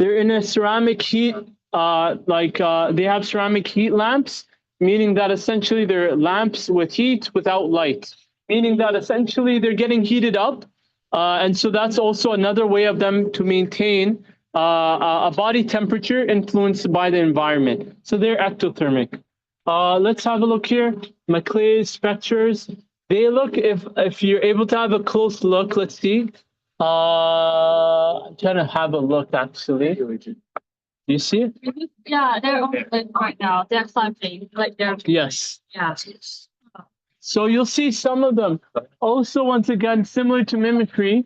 They're in a ceramic heat, they have ceramic heat lamps, meaning that essentially they're lamps with heat without light, meaning that essentially they're getting heated up. And so that's also another way of them to maintain a body temperature influenced by the environment. So they're ectothermic. Let's have a look here. Maclay's specters. They look, if you're able to have a close look, let's see. I'm trying to have a look actually. You see it? Yeah, they're open right now. They're clapping, like they're. Yes. Yeah. So you'll see some of them. Also, once again, similar to mimicry.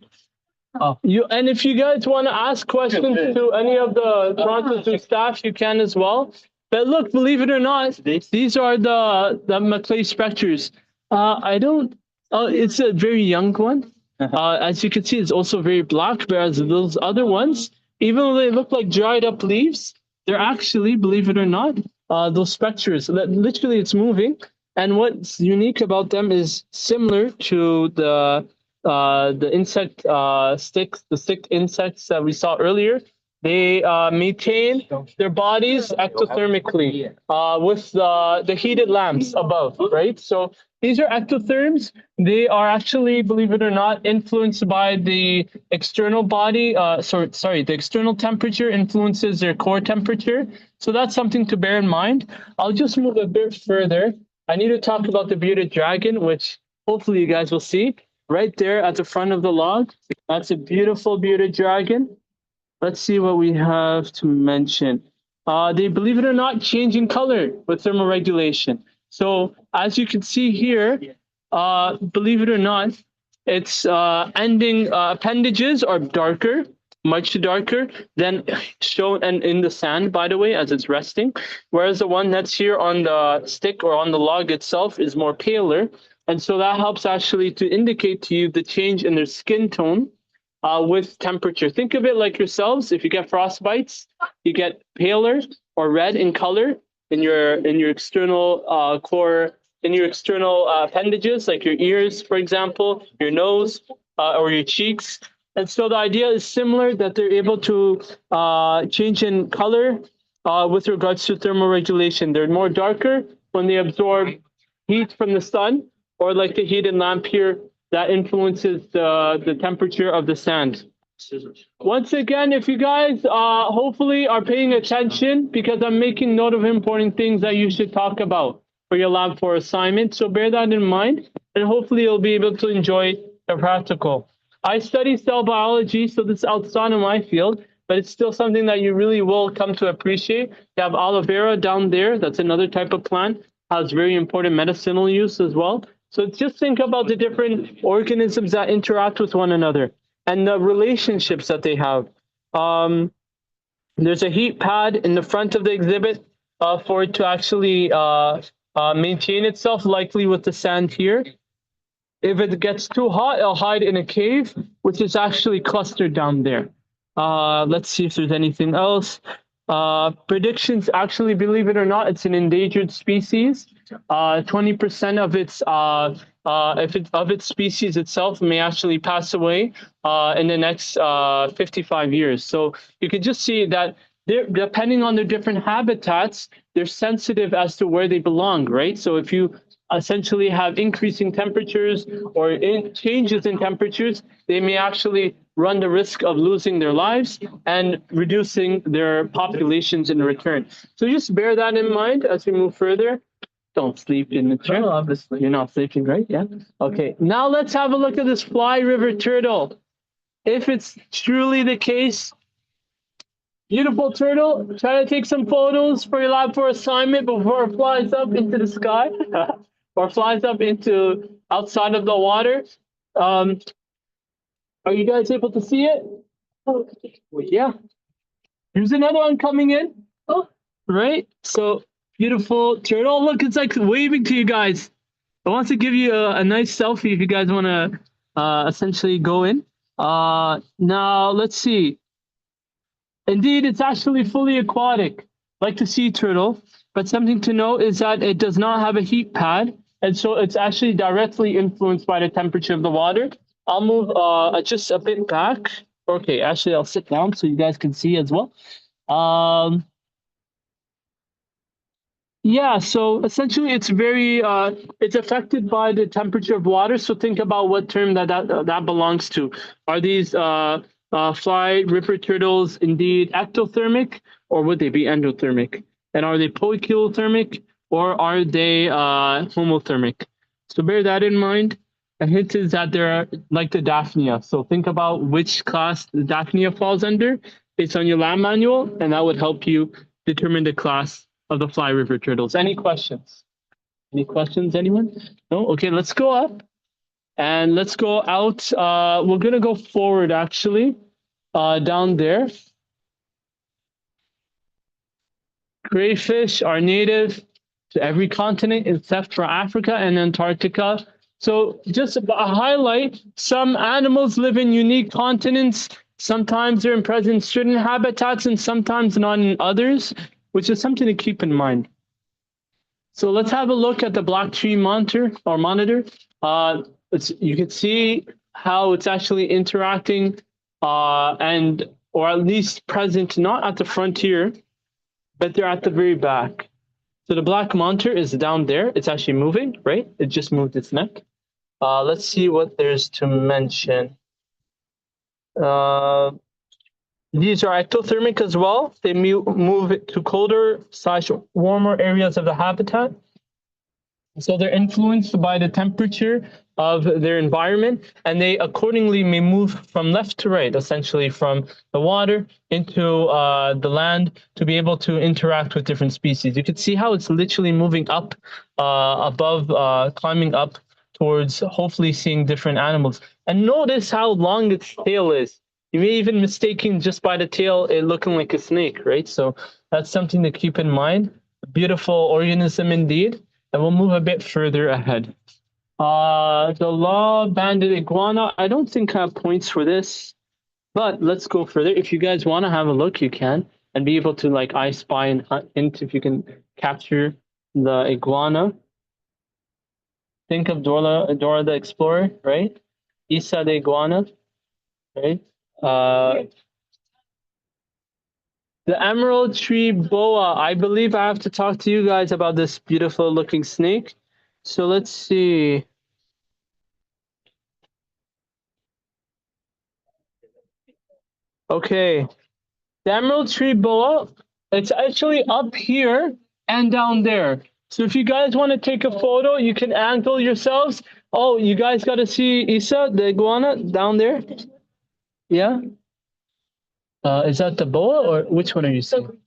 And if you guys want to ask questions to any of the Toronto staff, you can as well. But look, believe it or not, these are the Maclay specters. It's a very young one. As you can see, it's also very black, whereas those other ones, even though they look like dried up leaves, they're actually, believe it or not, those specters. Literally, it's moving. And what's unique about them is similar to the insect sticks, the stick insects that we saw earlier. They maintain their bodies ectothermically with the heated lamps above, right? So these are ectotherms. They are actually, believe it or not, influenced by the external body. The external temperature influences their core temperature. So that's something to bear in mind. I'll just move a bit further. I need to talk about the bearded dragon, which hopefully you guys will see right there at the front of the log. That's a beautiful bearded dragon. Let's see what we have to mention. They, believe it or not, change in color with thermoregulation. So as you can see here, believe it or not, its ending appendages are darker, much darker than shown and in the sand, by the way, as it's resting. Whereas the one that's here on the stick or on the log itself is more paler. And so that helps actually to indicate to you the change in their skin tone with temperature. Think of it like yourselves. If you get frostbites, you get paler or red in color in your external core, in your external appendages, like your ears, for example, your nose, or your cheeks. And so the idea is similar, that they're able to change in color with regards to thermoregulation. They're more darker when they absorb heat from the sun, or like the heated lamp here, that influences the temperature of the sand. Once again, if you guys hopefully are paying attention, because I'm making note of important things that you should talk about for your lab 4 assignment. So bear that in mind, and hopefully you'll be able to enjoy the practical. I study cell biology, so this is outside of my field, but it's still something that you really will come to appreciate. You have aloe vera down there. That's another type of plant, has very important medicinal use as well. So just think about the different organisms that interact with one another and the relationships that they have. There's a heat pad in the front of the exhibit for it to actually maintain itself, likely with the sand here. If it gets too hot, it'll hide in a cave, which is actually clustered down there. Let's see if there's anything else. Predictions, actually, believe it or not, it's an endangered species. 20% of its species itself may actually pass away in the next 55 years. So you can just see that depending on their different habitats, they're sensitive as to where they belong, right? So if you essentially have increasing temperatures or changes in temperatures, they may actually run the risk of losing their lives and reducing their populations in return. So just bear that in mind as we move further. Don't sleep in the chair. No, obviously. You're not sleeping, right? Yeah. Okay. Now let's have a look at this fly river turtle. If it's truly the case, beautiful turtle, try to take some photos for your lab 4 assignment before it flies up into the sky or flies up into outside of the water. Are you guys able to see it? Oh, yeah. Here's another one coming in. Oh, right. So beautiful turtle. Look, it's like waving to you guys. It wants to give you a nice selfie if you guys want to essentially go in. Now, let's see. Indeed, it's actually fully aquatic, like the sea turtle. But something to note is that it does not have a heat pad. And so it's actually directly influenced by the temperature of the water. I'll move just a bit back. Okay, actually, I'll sit down so you guys can see as well. Yeah, so essentially it's very, it's affected by the temperature of water. So think about what term that belongs to. Are these fly river turtles indeed ectothermic, or would they be endothermic? And are they poikilothermic, or are they homothermic? So bear that in mind. A hint is that they're like the Daphnia. So think about which class the Daphnia falls under based on your lab manual, and that would help you determine the class of the fly river turtles. Any questions? Any questions, anyone? No? Okay, let's go up and let's go out. We're going to go forward, actually, down there. Crayfish are native to every continent except for Africa and Antarctica. So just a highlight, some animals live in unique continents. Sometimes they're present in certain habitats and sometimes not in others, which is something to keep in mind. So let's have a look at the black tree monitor. You can see how it's actually interacting or at least present, not at the frontier, but they're at the very back. So the black monitor is down there. It's actually moving, right? It just moved its neck. Let's see what there's to mention. These are ectothermic as well. They move to colder/warmer areas of the habitat. So they're influenced by the temperature of their environment, and they accordingly may move from left to right, essentially from the water into the land to be able to interact with different species. You can see how it's literally moving up above, climbing up towards hopefully seeing different animals. And notice how long its tail is. You may even mistaken just by the tail it looking like a snake, right? So that's something to keep in mind. A beautiful organism indeed. And we'll move a bit further ahead. The law-banded iguana, I don't think I have points for this, but let's go further. If you guys want to have a look, you can, and be able to like I spy and hunt into if you can capture the iguana. Think of Dora the Explorer, right? Isa the iguana, right? The emerald tree boa. I believe I have to talk to you guys about this beautiful looking snake. So let's see. Okay. The emerald tree boa, it's actually up here and down there. So if you guys want to take a photo, you can angle yourselves. Oh, you guys got to see Isa, the iguana, down there? Yeah? Is that the boa or which one are you seeing?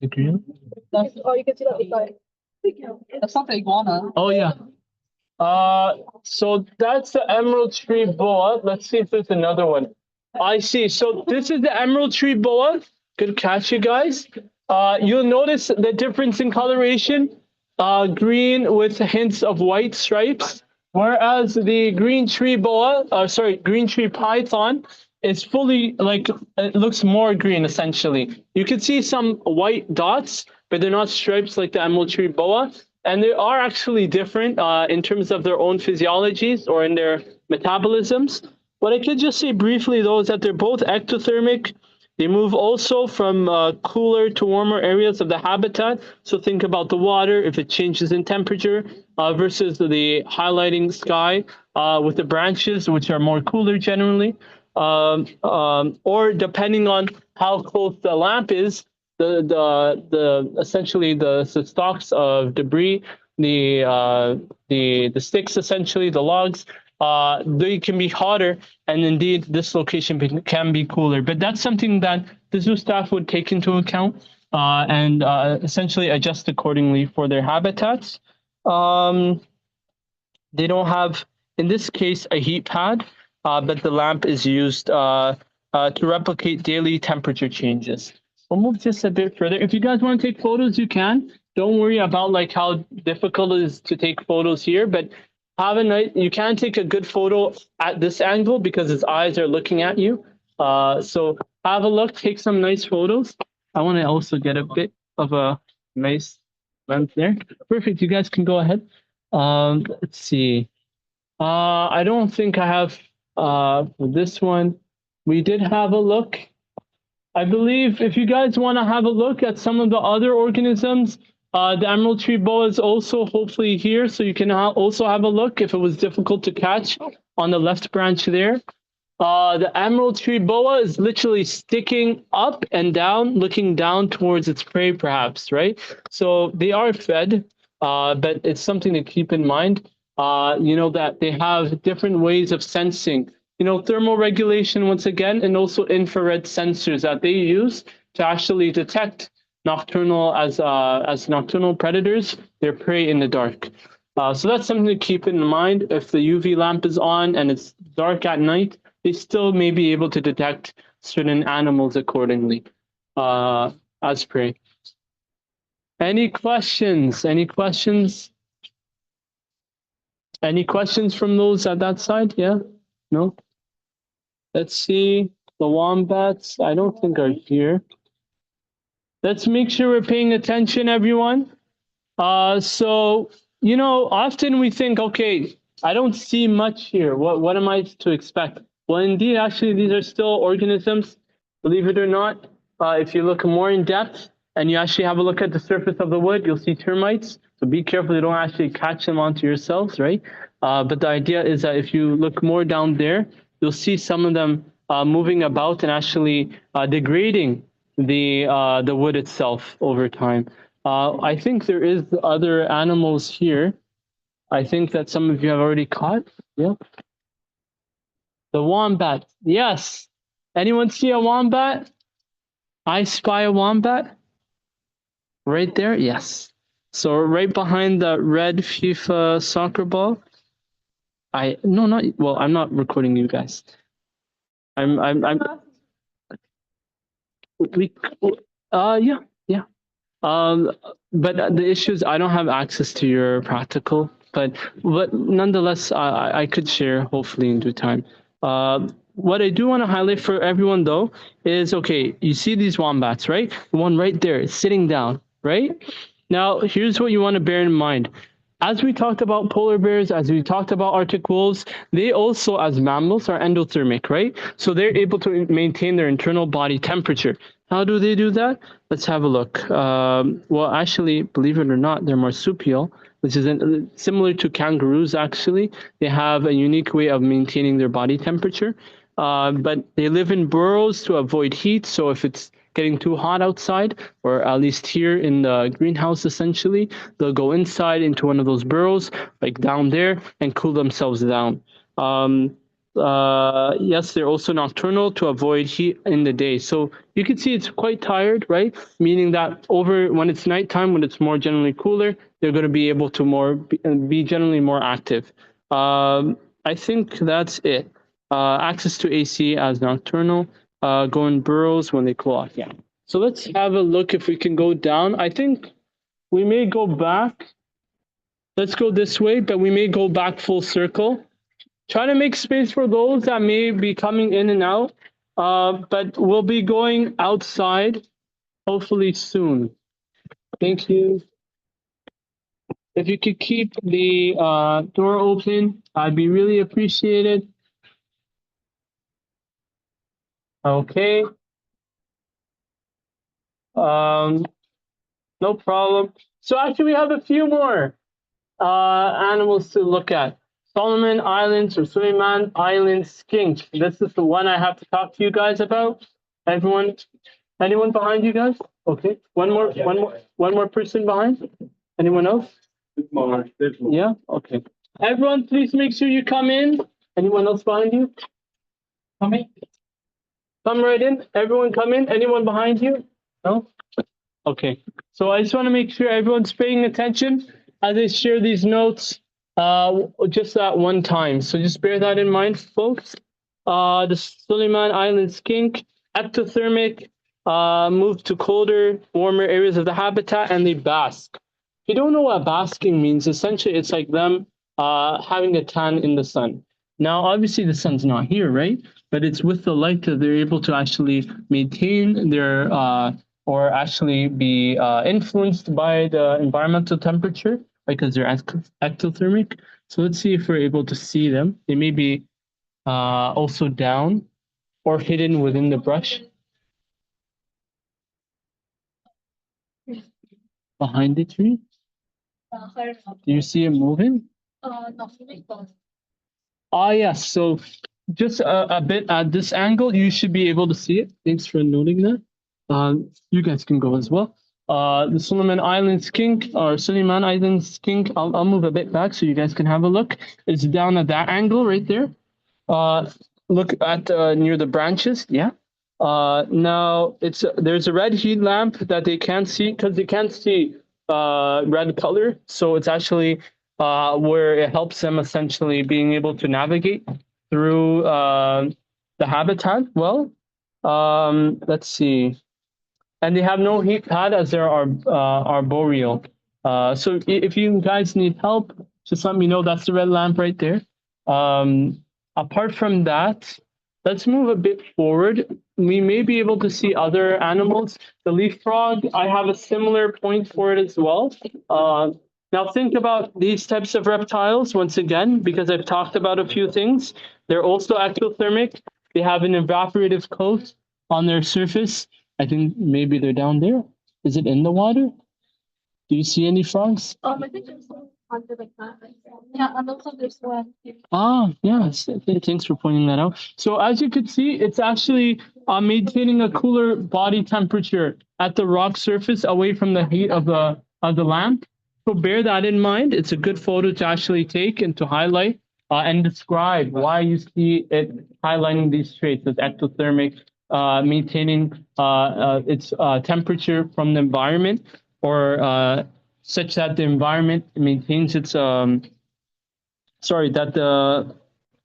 The green? Oh, you can see that beside. That's not the iguana. Oh, yeah. So that's the emerald tree boa. Let's see if there's another one. I see. So this is the emerald tree boa. Good catch, you guys. You'll notice the difference in coloration. Green with hints of white stripes, whereas the green tree boa, green tree python is fully like it looks more green essentially. You can see some white dots, but they're not stripes like the emerald tree boa. And they are actually different in terms of their own physiologies or in their metabolisms. What I could just say briefly, though, is that they're both ectothermic. They move also from cooler to warmer areas of the habitat. So think about the water, if it changes in temperature, versus the highlighting sky with the branches, which are more cooler generally. Or depending on how close the lamp is, essentially the stalks of debris, the sticks, essentially the logs, they can be hotter, and indeed this location can be cooler. But that's something that the zoo staff would take into account and essentially adjust accordingly for their habitats. They don't have, in this case, a heat pad, but the lamp is used to replicate daily temperature changes. We'll move just a bit further. If you guys want to take photos, you can. Don't worry about like how difficult it is to take photos here, but have a nice, you can take a good photo at this angle because his eyes are looking at you. So have a look, take some nice photos. I want to also get a bit of a nice lens there. Perfect, you guys can go ahead. Let's see. I don't think I have for this one. We did have a look. I believe if you guys want to have a look at some of the other organisms, the emerald tree boa is also hopefully here, so you can also have a look if it was difficult to catch on the left branch there. The emerald tree boa is literally sticking up and down, looking down towards its prey, perhaps, right? So they are fed, but it's something to keep in mind, you know, that they have different ways of sensing. You know, thermoregulation once again, and also infrared sensors that they use to actually detect nocturnal as nocturnal predators, their prey in the dark. So that's something to keep in mind. If the UV lamp is on and it's dark at night, they still may be able to detect certain animals accordingly as prey. Any questions? Any questions? Any questions from those at that side? Yeah? No? Let's see. The wombats, I don't think are here. Let's make sure we're paying attention, everyone. So, you know, often we think, okay, I don't see much here. What am I to expect? Well, indeed, actually, these are still organisms. Believe it or not, if you look more in depth and you actually have a look at the surface of the wood, you'll see termites. So be careful you don't actually catch them onto yourselves, right? But the idea is that if you look more down there, you'll see some of them moving about and actually degrading the wood itself over time. I think there is other animals here. I think that some of you have already caught. Yeah. The wombat. Yes. Anyone see a wombat? I spy a wombat. Right there. Yes. So right behind the red FIFA soccer ball. No, not well. I'm not recording you guys. We. Yeah. Yeah. But the issue is I don't have access to your practical, but nonetheless, I could share hopefully in due time. What I do want to highlight for everyone though is, okay, you see these wombats, right? The one right there is sitting down, right? Now, here's what you want to bear in mind. As we talked about polar bears, as we talked about Arctic wolves, they also, as mammals, are endothermic, right? So they're able to maintain their internal body temperature. How do they do that? Let's have a look. Well, actually, believe it or not, they're marsupial, which is similar to kangaroos, actually. They have a unique way of maintaining their body temperature. But they live in burrows to avoid heat. So if it's getting too hot outside, or at least here in the greenhouse, essentially, they'll go inside into one of those burrows, like down there, and cool themselves down. Yes, they're also nocturnal to avoid heat in the day. So you can see it's quite tired, right? Meaning that when it's nighttime, when it's more generally cooler, they're going to be able to be generally more active. I think that's it. Access to AC as nocturnal. Go in burrows when they cool off. Yeah. So let's have a look if we can go down. I think we may go back. Let's go this way, but we may go back full circle. Try to make space for those that may be coming in and out. But we'll be going outside hopefully soon. Thank you. If you could keep the door open, I'd be really appreciated. Okay. No problem. So actually we have a few more animals to look at. Solomon Islands or Suleiman Island skink. This is the one I have to talk to you guys about. Anyone behind you guys? Okay. One more person behind. Anyone else? Yeah. Okay. Everyone, please make sure you come in. Anyone else behind you? Come in. Come right in. Everyone, come in. Anyone behind you? No. Okay. So I just want to make sure everyone's paying attention as I share these notes. Just at one time. So just bear that in mind, folks. The Suleiman Island skink, ectothermic, move to colder, warmer areas of the habitat, and they bask. If you don't know what basking means, essentially it's like them having a tan in the sun. Now, obviously the sun's not here, right? But it's with the light that they're able to actually maintain their, or actually be influenced by the environmental temperature, because they're ectothermic. So let's see if we're able to see them. They may be also down or hidden within the brush. Behind the tree? Do you see it moving? Ah, yes. So just a bit at this angle, you should be able to see it. Thanks for noting that. You guys can go as well. The Suleiman Island skink or Suleiman Island skink, I'll move a bit back so you guys can have a look. It's down at that angle right there. Look at near the branches. Yeah. Now there's a red heat lamp that they can't see because they can't see red color. So it's actually where it helps them essentially being able to navigate through the habitat. Well, let's see. And they have no heat pad as there are arboreal. So if you guys need help, just let me know. That's the red lamp right there. Apart from that, let's move a bit forward. We may be able to see other animals. The leaf frog, I have a similar point for it as well. Now think about these types of reptiles once again, because I've talked about a few things. They're also ectothermic. They have an evaporative coat on their surface. I think maybe they're down there. Is it in the water? Do you see any frogs? I think there's one under like that. Yeah, and also there's one. Ah, yes. Thanks for pointing that out. So as you can see, it's actually maintaining a cooler body temperature at the rock surface away from the heat of the lamp. So bear that in mind. It's a good photo to actually take and to highlight and describe why you see it highlighting these traits as ectothermic, maintaining its temperature from the environment, or such that the environment maintains its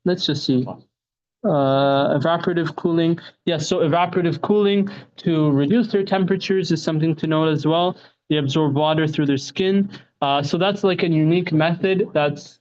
let's just see. Evaporative cooling. Yes, so evaporative cooling to reduce their temperatures is something to note as well. They absorb water through their skin. So that's like a unique method. That's,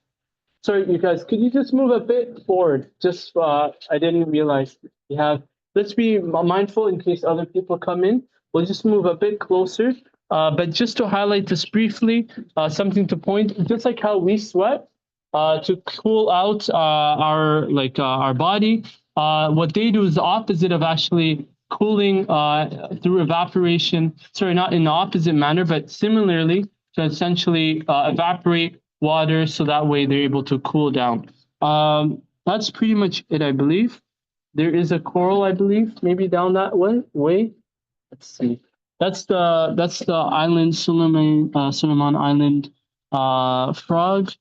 sorry, you guys, could you just move a bit forward? Just, I didn't realize you have, let's be mindful in case other people come in. We'll just move a bit closer. But just to highlight this briefly, something to point, just like how we sweat, to cool out our body. What they do is the opposite of actually cooling through evaporation. Sorry, not in the opposite manner, but similarly to essentially evaporate water so that way they're able to cool down. That's pretty much it, I believe. There is a coral, I believe, maybe down that way. Let's see. That's the island, Suleiman Island frog.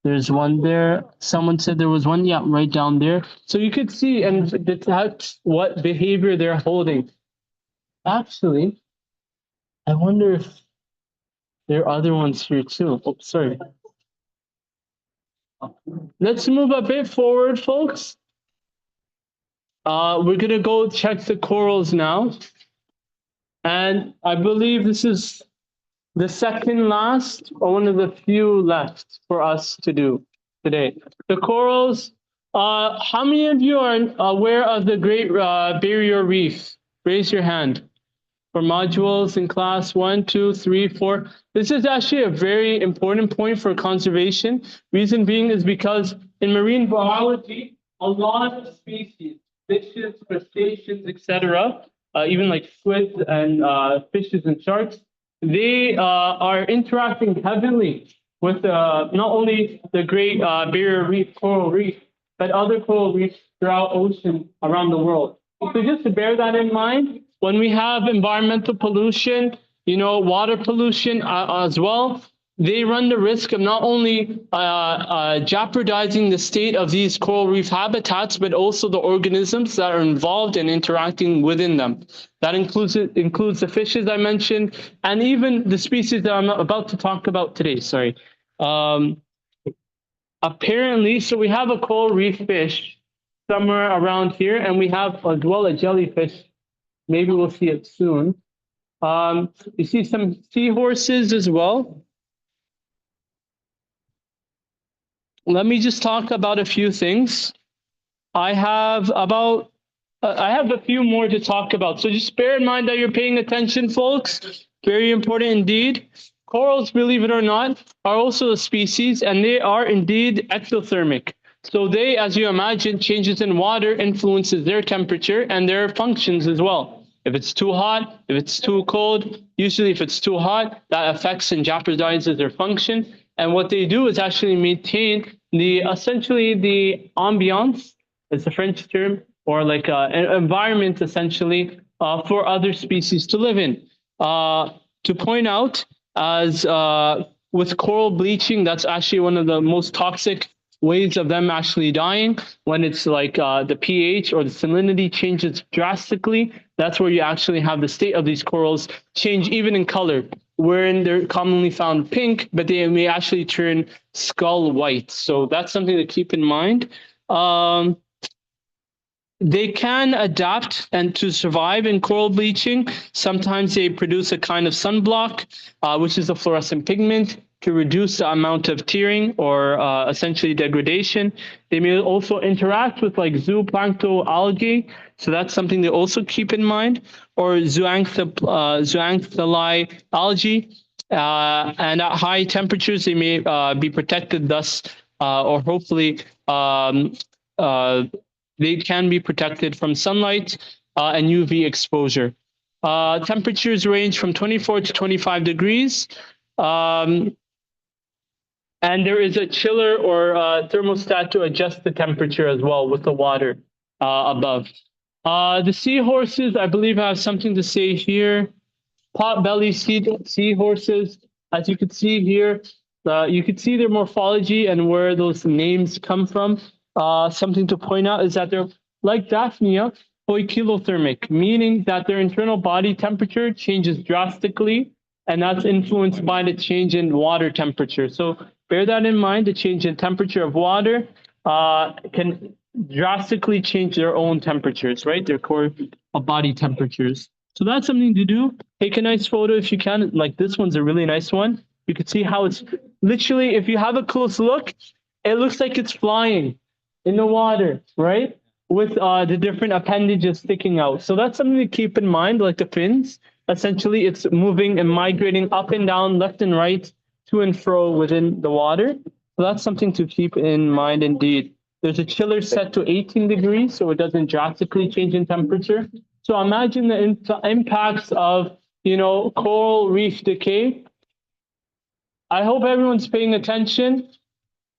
There's one there. Someone said there was one, yeah, right down there. So you could see and detect what behavior they're holding. Actually, I wonder if there are other ones here too. Oh, sorry. Let's move a bit forward, folks. We're gonna go check the corals now. And I believe this is the second last, or one of the few left for us to do today. The corals, how many of you are aware of the Great Barrier Reef? Raise your hand. For modules in class 1, 2, 3, 4. This is actually a very important point for conservation. Reason being is because in marine biology, a lot of species, fishes, crustaceans, etc., even like squids and fishes and sharks, they are interacting heavily with not only the Great Barrier Reef, coral reef, but other coral reefs throughout ocean around the world. So just to bear that in mind, when we have environmental pollution, water pollution as well, they run the risk of not only jeopardizing the state of these coral reef habitats, but also the organisms that are involved in interacting within them. That includes the fishes I mentioned, and even the species that I'm about to talk about today. Sorry. Apparently, so we have a coral reef fish somewhere around here, and we have as well a jellyfish. Maybe we'll see it soon. You see some seahorses as well. Let me just talk about a few things. I have a few more to talk about. So just bear in mind that you're paying attention, folks. Very important indeed. Corals, believe it or not, are also a species, and they are indeed ectothermic. So they, as you imagine, changes in water influences their temperature and their functions as well. If it's too hot, if it's too cold, usually if it's too hot, that affects and jeopardizes their function. And what they do is actually maintain essentially the ambiance, it's a French term, or like an environment essentially for other species to live in. To point out, as with coral bleaching, that's actually one of the most toxic ways of them actually dying. When it's like the pH or the salinity changes drastically, that's where you actually have the state of these corals change even in color, wherein they're commonly found pink, but they may actually turn skull white. So that's something to keep in mind. They can adapt and to survive in coral bleaching. Sometimes they produce a kind of sunblock, which is a fluorescent pigment, to reduce the amount of tearing or essentially degradation. They may also interact with like zooplankton algae, so that's something to also keep in mind, or zooxanthellae algae. And at high temperatures, they may be protected thus, or hopefully they can be protected from sunlight and UV exposure. Temperatures range from 24 to 25 degrees. And there is a chiller or thermostat to adjust the temperature as well with the water above. The seahorses, I believe, have something to say here. Pot-bellied seahorses. As you can see here, you can see their morphology and where those names come from. Something to point out is that they're like Daphnia, poikilothermic, meaning that their internal body temperature changes drastically, and that's influenced by the change in water temperature. So bear that in mind. The change in temperature of water can drastically change their own temperatures, right? Their core body temperatures. So that's something to do. Take a nice photo if you can. Like this one's a really nice one. You can see how it's literally, if you have a close look, it looks like it's flying in the water, right? With the different appendages sticking out. So that's something to keep in mind, like the fins. Essentially, it's moving and migrating up and down, left and right, to and fro within the water. So that's something to keep in mind indeed. There's a chiller set to 18 degrees, so it doesn't drastically change in temperature. So imagine the impacts of, coral reef decay. I hope everyone's paying attention,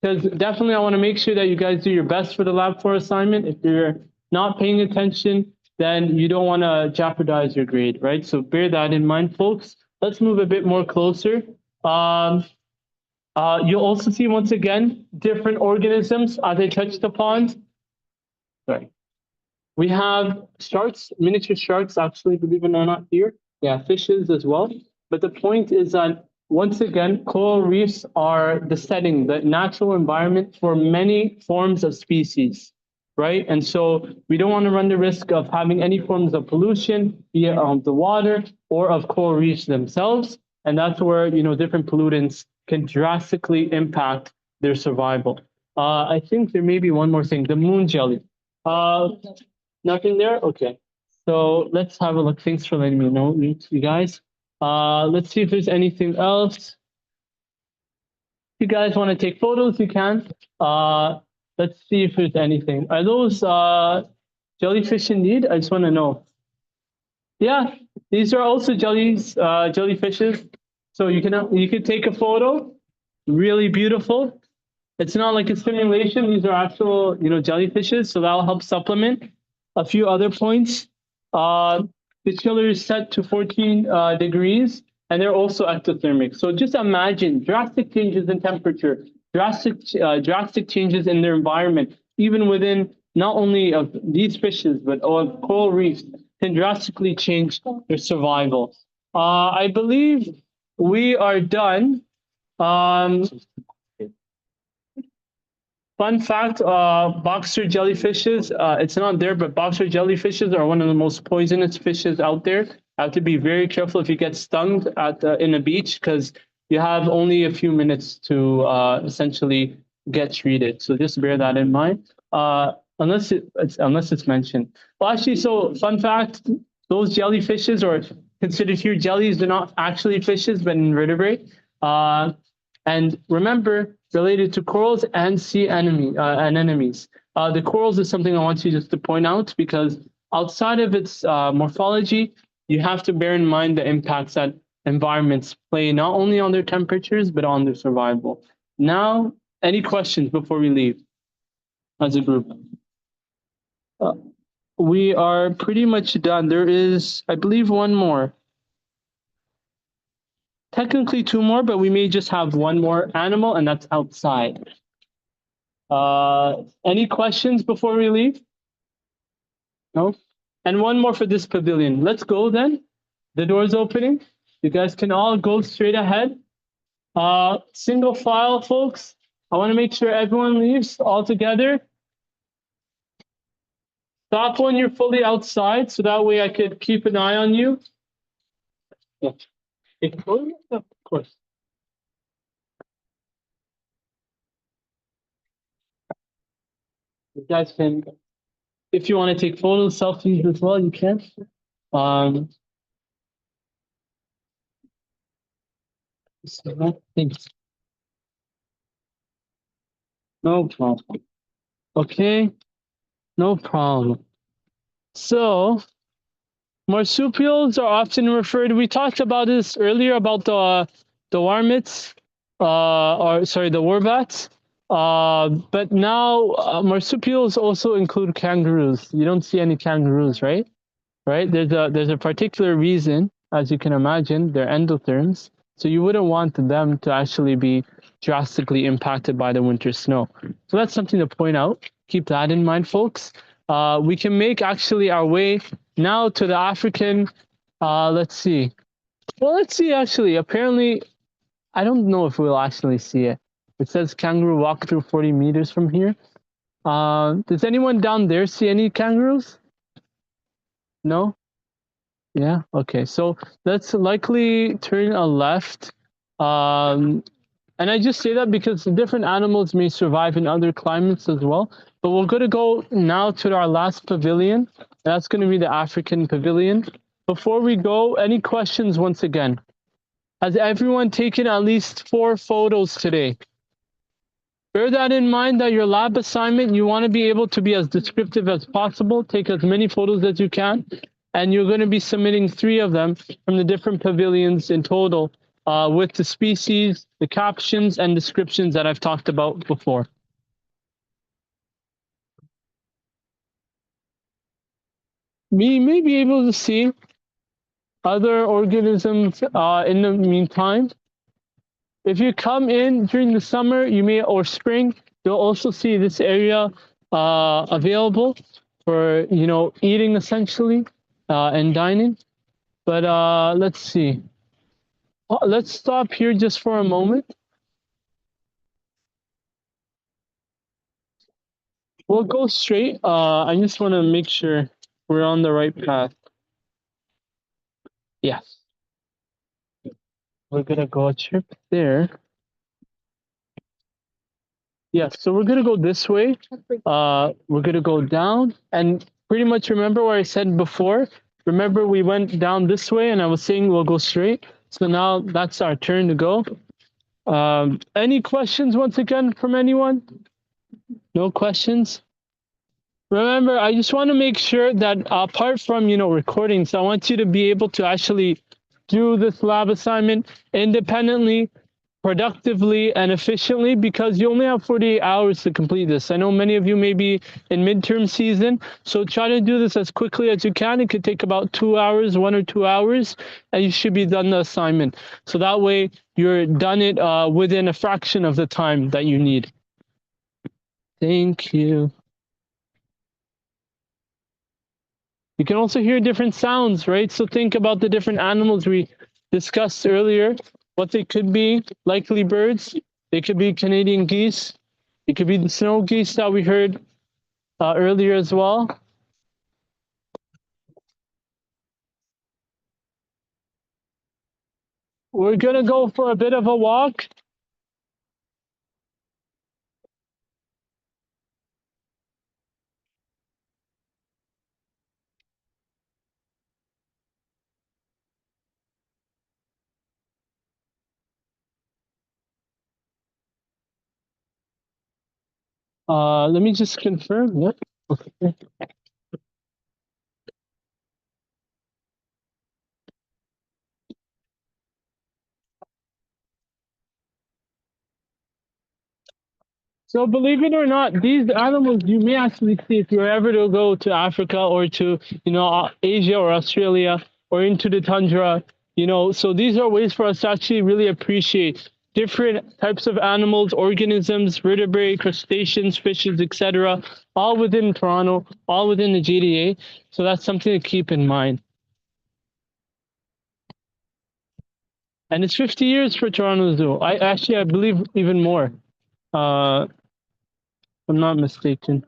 because definitely I want to make sure that you guys do your best for the Lab 4 assignment. If you're not paying attention, then you don't want to jeopardize your grade, right? So bear that in mind, folks. Let's move a bit more closer. You'll also see, once again, different organisms as I touched upon. Sorry. We have sharks, miniature sharks, actually, believe it or not, here. Yeah, fishes as well. But the point is that, once again, coral reefs are the setting, the natural environment for many forms of species, right? And so we don't want to run the risk of having any forms of pollution, be it of the water or of coral reefs themselves. And that's where, different pollutants can drastically impact their survival. I think there may be one more thing, the moon jelly. Nothing there? Okay. So let's have a look. Thanks for letting me know, you guys. Let's see if there's anything else. If you guys want to take photos, you can. Let's see if there's anything. Are those jellyfish indeed? I just want to know. Yeah, these are also jellyfishes. So you can take a photo. Really beautiful. It's not like a simulation. These are actual, jellyfishes. So that'll help supplement a few other points. The chiller is set to 14 degrees, and they're also ectothermic. So just imagine drastic changes in temperature, drastic changes in their environment, even within not only of these fishes, but of coral reefs, can drastically change their survival. I believe we are done. Fun fact, boxer jellyfishes, it's not there, but boxer jellyfishes are one of the most poisonous fishes out there. Have to be very careful if you get stung in a beach, because you have only a few minutes to essentially get treated. So just bear that in mind, unless it's mentioned. Well, actually, so fun fact, those jellyfishes, or considered here jellies, they're not actually fishes, but invertebrate. And remember, related to corals and sea anemones. The corals is something I want you just to point out, because outside of its morphology, you have to bear in mind the impacts that environments play not only on their temperatures, but on their survival. Now, any questions before we leave as a group? We are pretty much done. There is, I believe, one more. Technically two more, but we may just have one more animal, and that's outside. Any questions before we leave? No? And one more for this pavilion. Let's go then. The door's opening. You guys can all go straight ahead. Single file, folks. I want to make sure everyone leaves all together. Stop when you're fully outside, so that way I could keep an eye on you. Yeah. Of course. You guys can, if you want to take photos, selfies as well, you can. Thanks. No problem. Okay, no problem. So, marsupials are often referred, we talked about this earlier about the warmits, the worbats. But now marsupials also include kangaroos. You don't see any kangaroos, right? Right? There's a particular reason, as you can imagine, they're endotherms. So you wouldn't want them to actually be drastically impacted by the winter snow. So that's something to point out. Keep that in mind, folks. We can make actually our way now to the African, let's see. Well, let's see actually. Apparently, I don't know if we'll actually see it. It says kangaroo walk through 40 meters from here. Does anyone down there see any kangaroos? No? Yeah, okay. So let's likely turn a left. And I just say that because the different animals may survive in other climates as well. But we're going to go now to our last pavilion. That's going to be the African pavilion. Before we go, any questions once again? Has everyone taken at least 4 photos today? Bear that in mind that your lab assignment, you want to be able to be as descriptive as possible. Take as many photos as you can. And you're going to be submitting 3 of them from the different pavilions in total. With the species, the captions, and descriptions that I've talked about before. We may be able to see other organisms in the meantime. If you come in during the summer, you may, or spring, you'll also see this area available for, eating essentially and dining. But let's see. Let's stop here just for a moment. We'll go straight. I just want to make sure we're on the right path. Yes. We're going to go a trip there. Yes, so we're going to go this way. We're going to go down. And pretty much remember what I said before. Remember we went down this way and I was saying we'll go straight. So now that's our turn to go. Any questions once again from anyone? No questions? Remember, I just want to make sure that apart from, recordings, I want you to be able to actually do this lab assignment independently, productively, and efficiently, because you only have 48 hours to complete this. I know many of you may be in midterm season, so try to do this as quickly as you can. It could take about 2 hours, 1 or 2 hours, and you should be done the assignment. So that way you're done it within a fraction of the time that you need. Thank you. You can also hear different sounds, right? So think about the different animals we discussed earlier, what they could be, likely birds. They could be Canadian geese. It could be the snow geese that we heard earlier as well. We're gonna go for a bit of a walk. Let me just confirm. Yep. Okay. So believe it or not, these animals you may actually see if you're ever to go to Africa or to, Asia or Australia or into the tundra, so these are ways for us to actually really appreciate different types of animals, organisms, vertebrae, crustaceans, fishes, etc., all within Toronto, all within the GDA. So that's something to keep in mind. And it's 50 years for Toronto Zoo. I believe even more. If I'm not mistaken.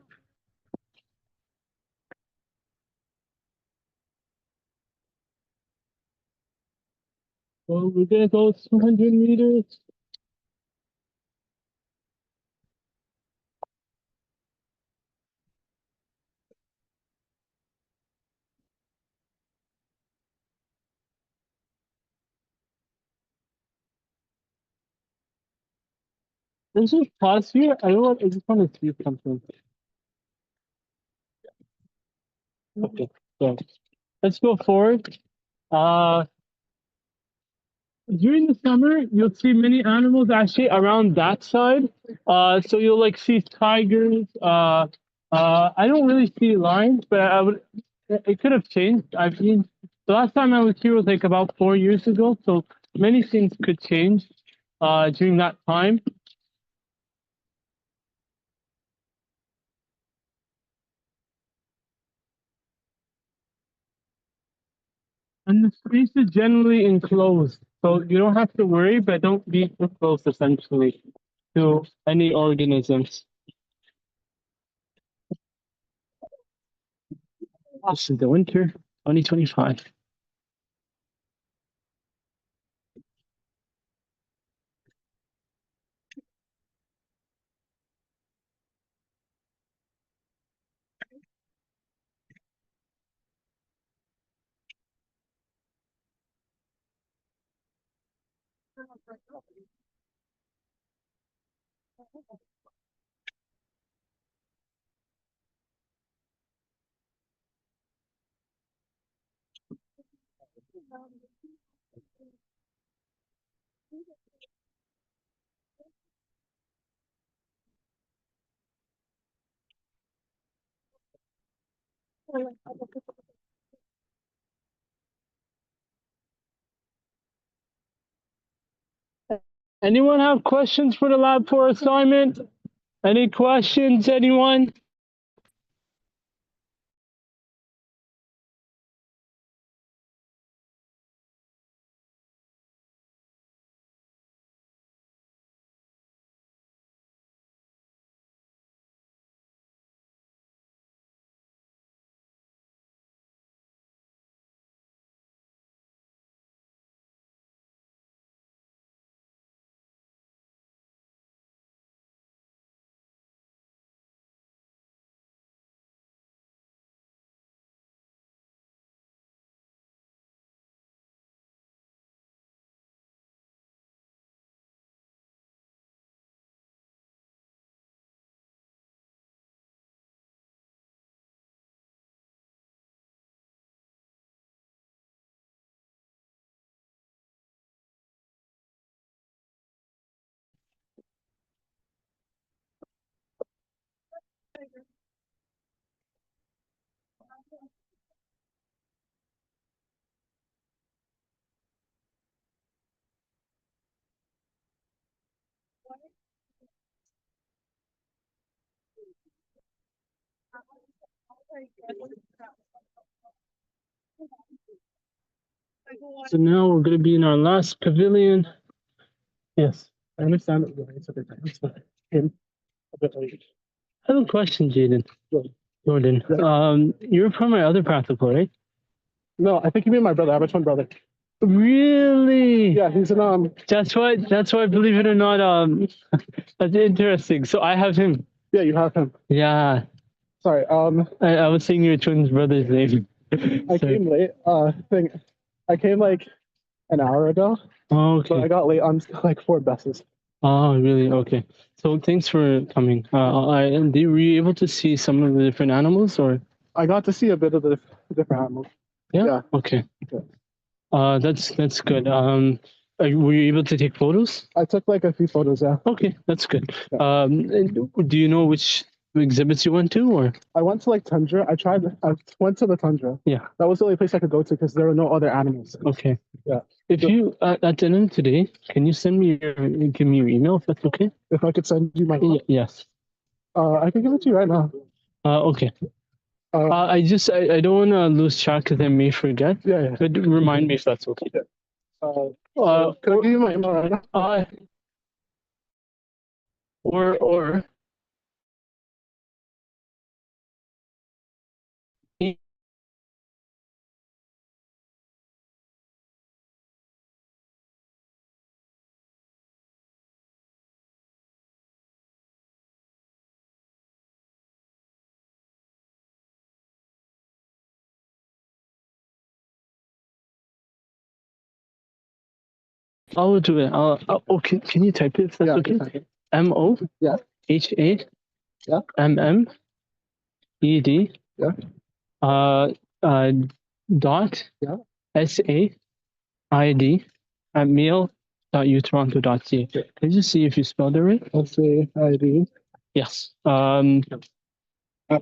So we're gonna go 200 meters. Let's just pause here. I just want to see something. Okay, so let's go forward. During the summer, you'll see many animals actually around that side. So you'll see tigers. I don't really see lions, but it could have changed. The last time I was here was about 4 years ago. So many things could change during that time. And the space is generally enclosed, so you don't have to worry, but don't be too close essentially to any organisms. This is the winter 2025. Anyone have questions for the Lab 4 assignment? Any questions, anyone? So now we're going to be in our last pavilion. Yes, I understand that it's a bit times, but I'm a bit late. I have a question, Jaden. Jordan. You're from my other practical, right? No, I think you mean my brother. I have a twin brother. Really? Yeah, he's an That's why, believe it or not, that's interesting. So I have him. Yeah, you have him. Yeah. Sorry. I was saying your twin brother's name. I came late. I came like an hour ago. Oh, But I okay. got late on like 4 buses. Oh, really? Okay. So thanks for coming. Were you able to see some of the different animals, or? I got to see a bit of the different animals. Yeah. Yeah. Okay. Yeah. That's good. Were you able to take photos? I took like a few photos. Yeah. Okay, that's good. Yeah. And do you know which exhibits you went to, or? I went to like Tundra. I went to the Tundra. Yeah. That was the only place I could go to because there were no other animals. Okay. Yeah. If you at the end of today, can you give me your email if that's okay? If I could send you my. Yes. I can give it to you right now. Okay. I don't want to lose track because I may forget. Yeah. But remind me if that's okay. Can I give you my email right now? Or I'll do it. Okay, can you type it if that's okay? Okay. MO. Yeah. HA. Yeah. MM. ED. Yeah. Dot. Yeah. SAID at mail.utoronto.ca. Okay. Can you just see if you spelled it right? SAID. Yes. At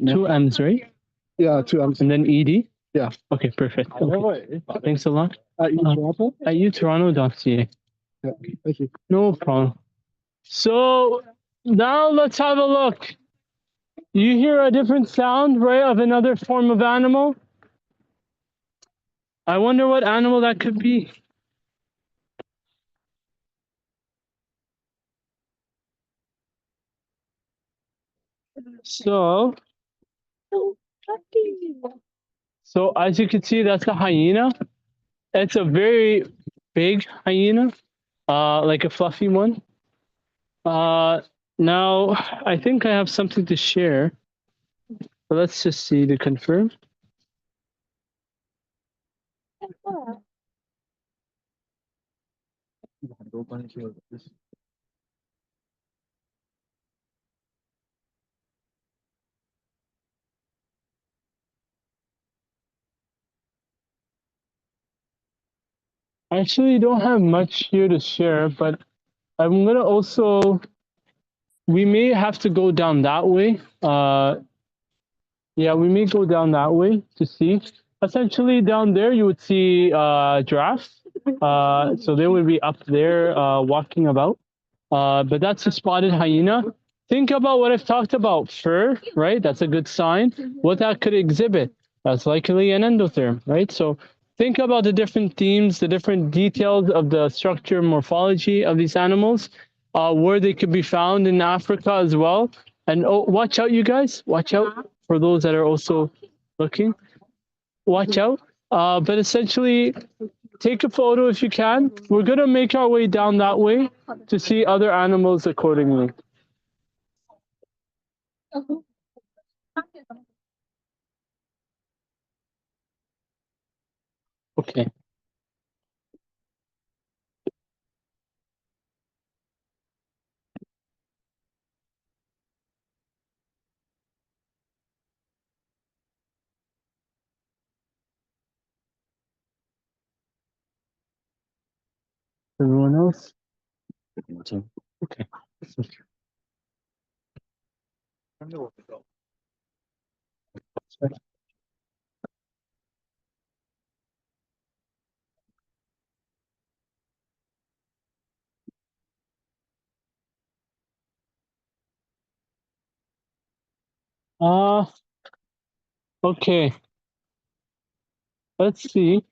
mail. 2 M's, right? Yeah, 2 M's. And then ED? Yeah. Okay, perfect. Okay. Thanks a lot. At Toronto? At utoronto.ca. Yeah, thank you. No problem. So now let's have a look. You hear a different sound, right, of another form of animal? I wonder what animal that could be. So as you can see, that's a hyena. It's a very big hyena, like a fluffy one. Now, I think I have something to share. But let's just see to confirm. I actually don't have much here to share, but I'm gonna also, we may have to go down that way. Yeah, we may go down that way to see. Essentially down there you would see giraffes. So they would be up there walking about. But that's a spotted hyena. Think about what I've talked about. Fur, right? That's a good sign. What that could exhibit, that's likely an endotherm, right? So think about the different themes, the different details of the structure, morphology of these animals, where they could be found in Africa as well. And oh, watch out, you guys. Watch out for those that are also looking. Watch out. But essentially, take a photo if you can. We're going to make our way down that way to see other animals accordingly. Okay. Everyone else? Okay. Okay. Let's see.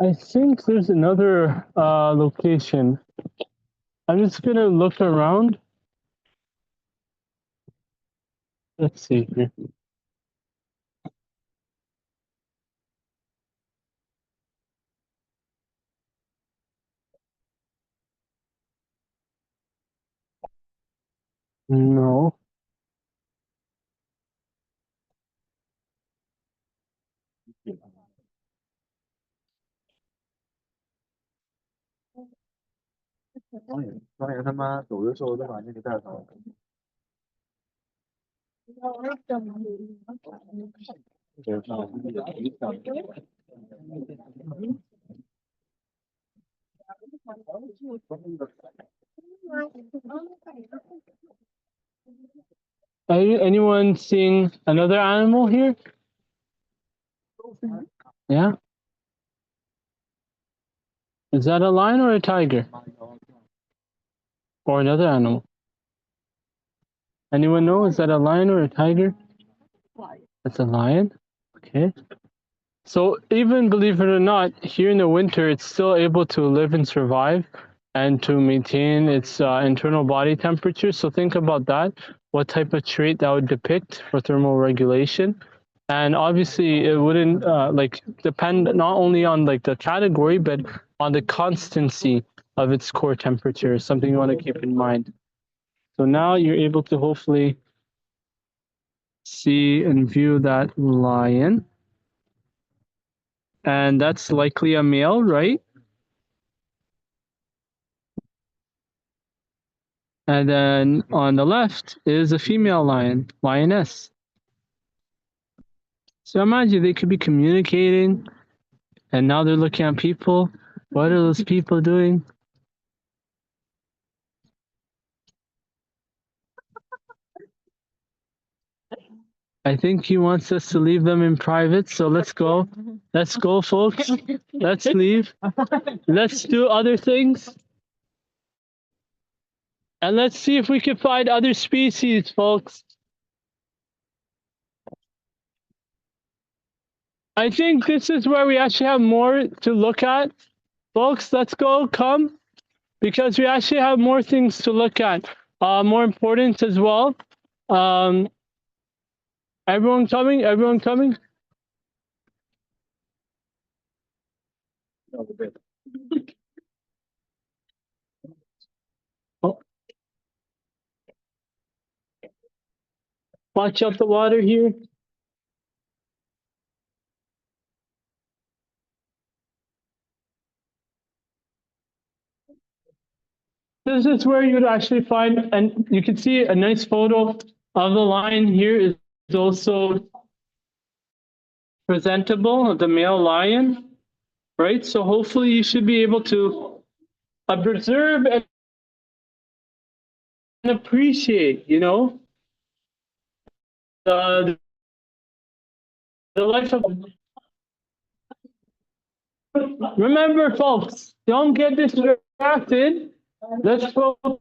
I think there's another location. I'm just going to look around. Let's see here. No. Anyone seeing another animal here? Yeah? Is that a lion or a tiger? Or another animal? Anyone know? Is that a lion or a tiger? That's a lion. Okay. So even believe it or not, here in the winter, it's still able to live and survive and to maintain its internal body temperature. So think about that, what type of trait that would depict for thermal regulation. And obviously it wouldn't like depend not only on like the category, but on the constancy of its core temperature, something you want to keep in mind. So now you're able to hopefully see and view that lion. And that's likely a male, right? And then on the left is a female lion, lioness. So imagine they could be communicating, and now they're looking at people. What are those people doing? I think he wants us to leave them in private, so let's go. Let's go, folks. Let's leave. Let's do other things. And let's see if we can find other species, folks. I think this is where we actually have more to look at. Folks, let's go, come. Because we actually have more things to look at. More important as well. Everyone coming? Everyone coming? Oh. Watch out the water here. This is where you'd actually find, and you can see a nice photo of the lion here is also presentable, of the male lion, right? So hopefully you should be able to observe and appreciate, you know, the life of. Remember, folks, don't get distracted. Let's focus.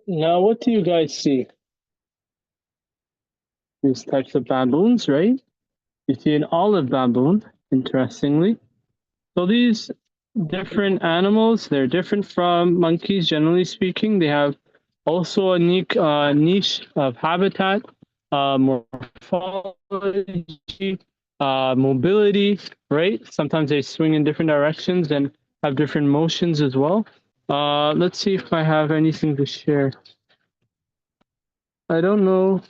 Now, what do you guys see? These types of baboons, right? You see an olive baboon, interestingly. So these different animals, they're different from monkeys, generally speaking. They have also a unique niche of habitat, morphology, mobility, right? Sometimes they swing in different directions and have different motions as well. Let's see if I have anything to share. I don't know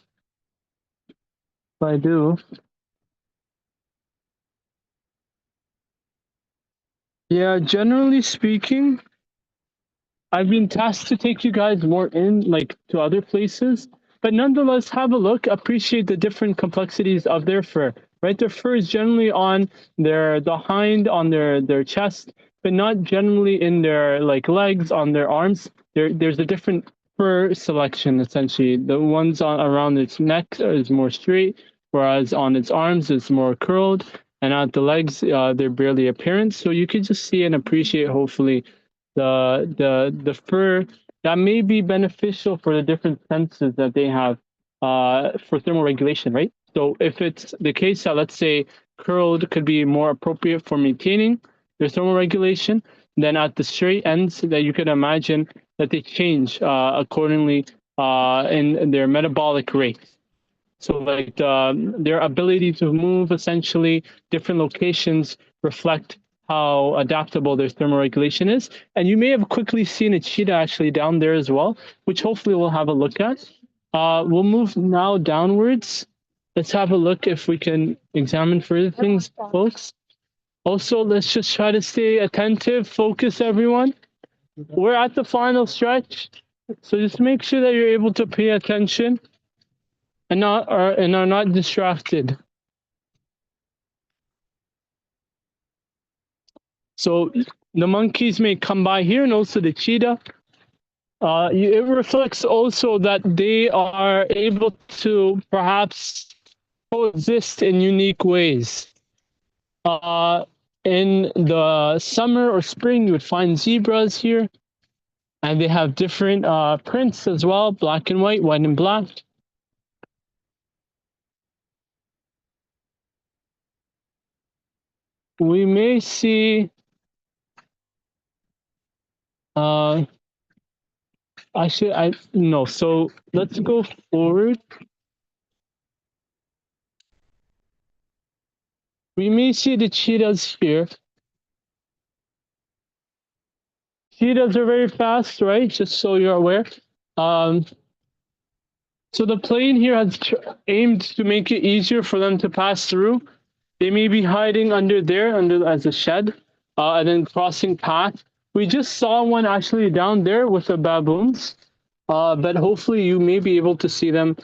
if I do. Yeah, generally speaking, I've been tasked to take you guys more in, like, to other places, but nonetheless, have a look, appreciate the different complexities of their fur, right? Their fur is generally on the hind, on their chest, but not generally in their, like, legs, on their arms. There's a different fur selection, essentially. The ones around its neck is more straight, whereas on its arms, it's more curled, and at the legs, they're barely apparent. So you can just see and appreciate, hopefully, the fur that may be beneficial for the different senses that they have for thermoregulation, right? So if it's the case that, let's say, curled could be more appropriate for maintaining their thermoregulation, then at the straight ends that you could imagine that they change accordingly in their metabolic rates. So like their ability to move, essentially, different locations reflect how adaptable their thermoregulation is. And you may have quickly seen a cheetah actually down there as well, which hopefully we'll have a look at. We'll move now downwards. Let's have a look if we can examine further things, folks. Also, let's just try to stay attentive, focus, everyone. We're at the final stretch, so just make sure that you're able to pay attention and are not distracted. So the monkeys may come by here, and also the cheetah. It reflects also that they are able to perhaps coexist in unique ways. In the summer or spring, you would find zebras here, and they have different prints as well, black and white and black. We may see no, so let's go forward. We may see the cheetahs here. Cheetahs are very fast, right? Just so you're aware. So the plane here has aimed to make it easier for them to pass through. They may be hiding under there, as a shed, and then crossing path. We just saw one actually down there with the baboons, but hopefully you may be able to see them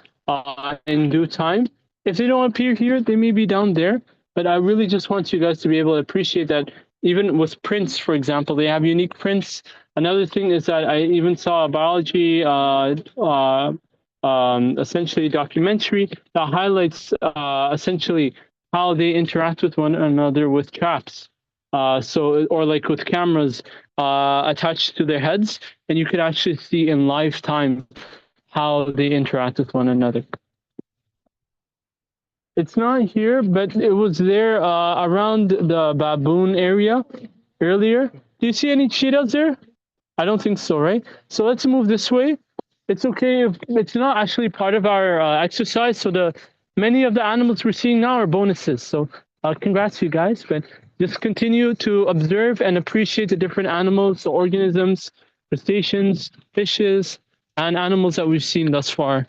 in due time. If they don't appear here, they may be down there. But I really just want you guys to be able to appreciate that even with prints, for example, they have unique prints. Another thing is that I even saw a biology, essentially documentary that highlights essentially how they interact with one another with traps. Or like with cameras attached to their heads, and you could actually see in live time how they interact with one another. It's not here, but it was there around the baboon area earlier. Do you see any cheetahs there? I don't think so, right? So let's move this way. It's okay if it's not actually part of our exercise. So many of the animals we're seeing now are bonuses. So congrats to you guys, but just continue to observe and appreciate the different animals, the organisms, crustaceans, fishes, and animals that we've seen thus far.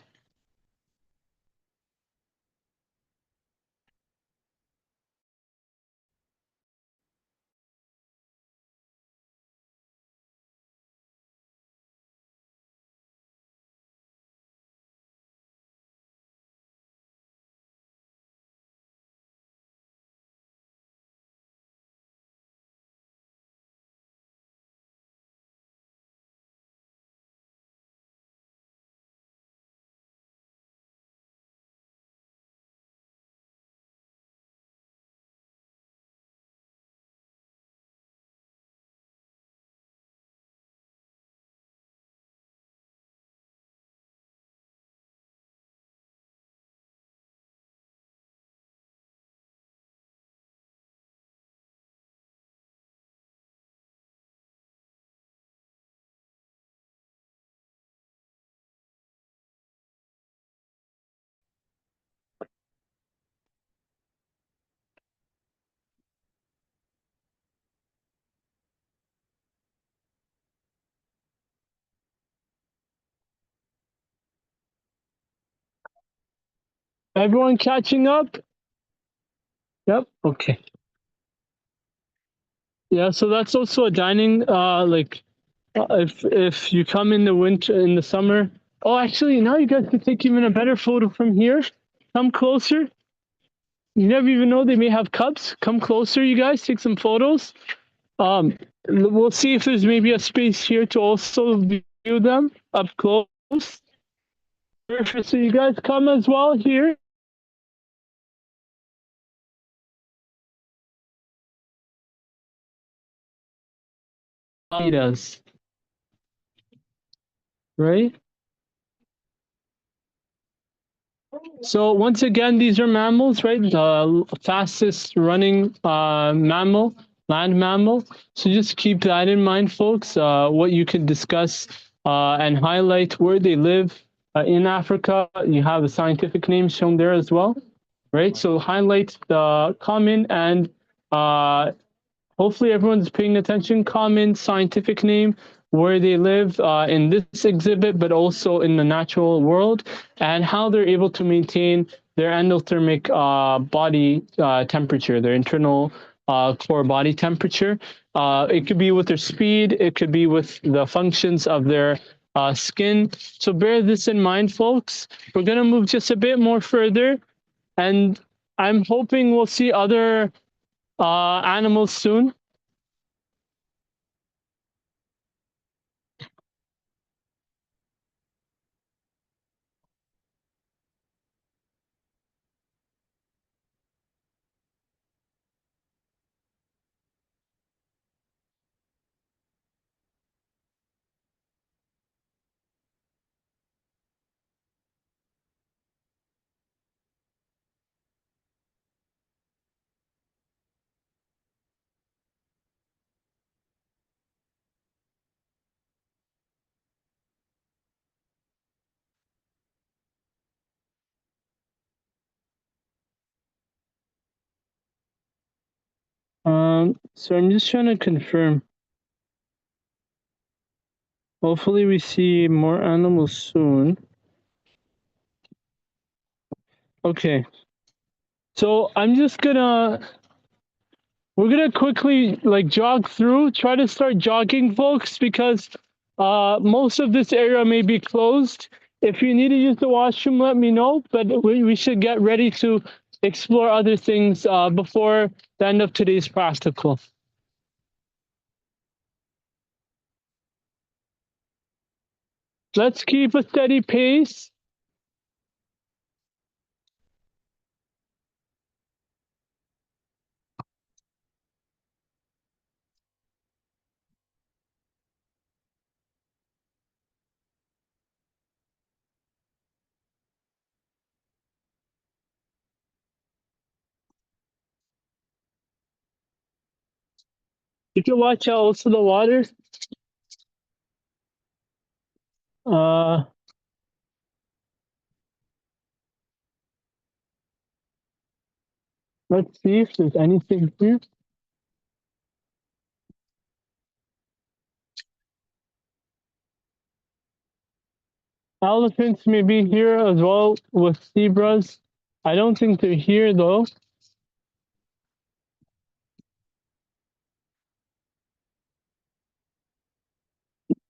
Everyone catching up? Yep. Okay. Yeah. So that's also a dining. If you come in the winter, in the summer. Oh, actually, now you guys can take even a better photo from here. Come closer. You never even know they may have cubs. Come closer, you guys. Take some photos. We'll see if there's maybe a space here to also view them up close. So you guys come as well here. Cheetahs, right? So once again, these are mammals, right? The fastest running mammal, land mammal. So just keep that in mind, folks. What you can discuss and highlight where they live in Africa. You have the scientific name shown there as well, right? So highlight the common and hopefully everyone's paying attention. Common scientific name, where they live in this exhibit, but also in the natural world, and how they're able to maintain their endothermic body temperature, their internal core body temperature. It could be with their speed, it could be with the functions of their skin. So bear this in mind, folks. We're gonna move just a bit more further, and I'm hoping we'll see other animals soon. So I'm just trying to confirm. Hopefully we see more animals soon. Okay. So we're gonna quickly like jog through, try to start jogging, folks, because most of this area may be closed. If you need to use the washroom, let me know, but we should get ready to explore other things before the end of today's practical. Let's keep a steady pace. You can watch out also the water. Uh, let's see if there's anything here. Elephants may be here as well with zebras. I don't think they're here though.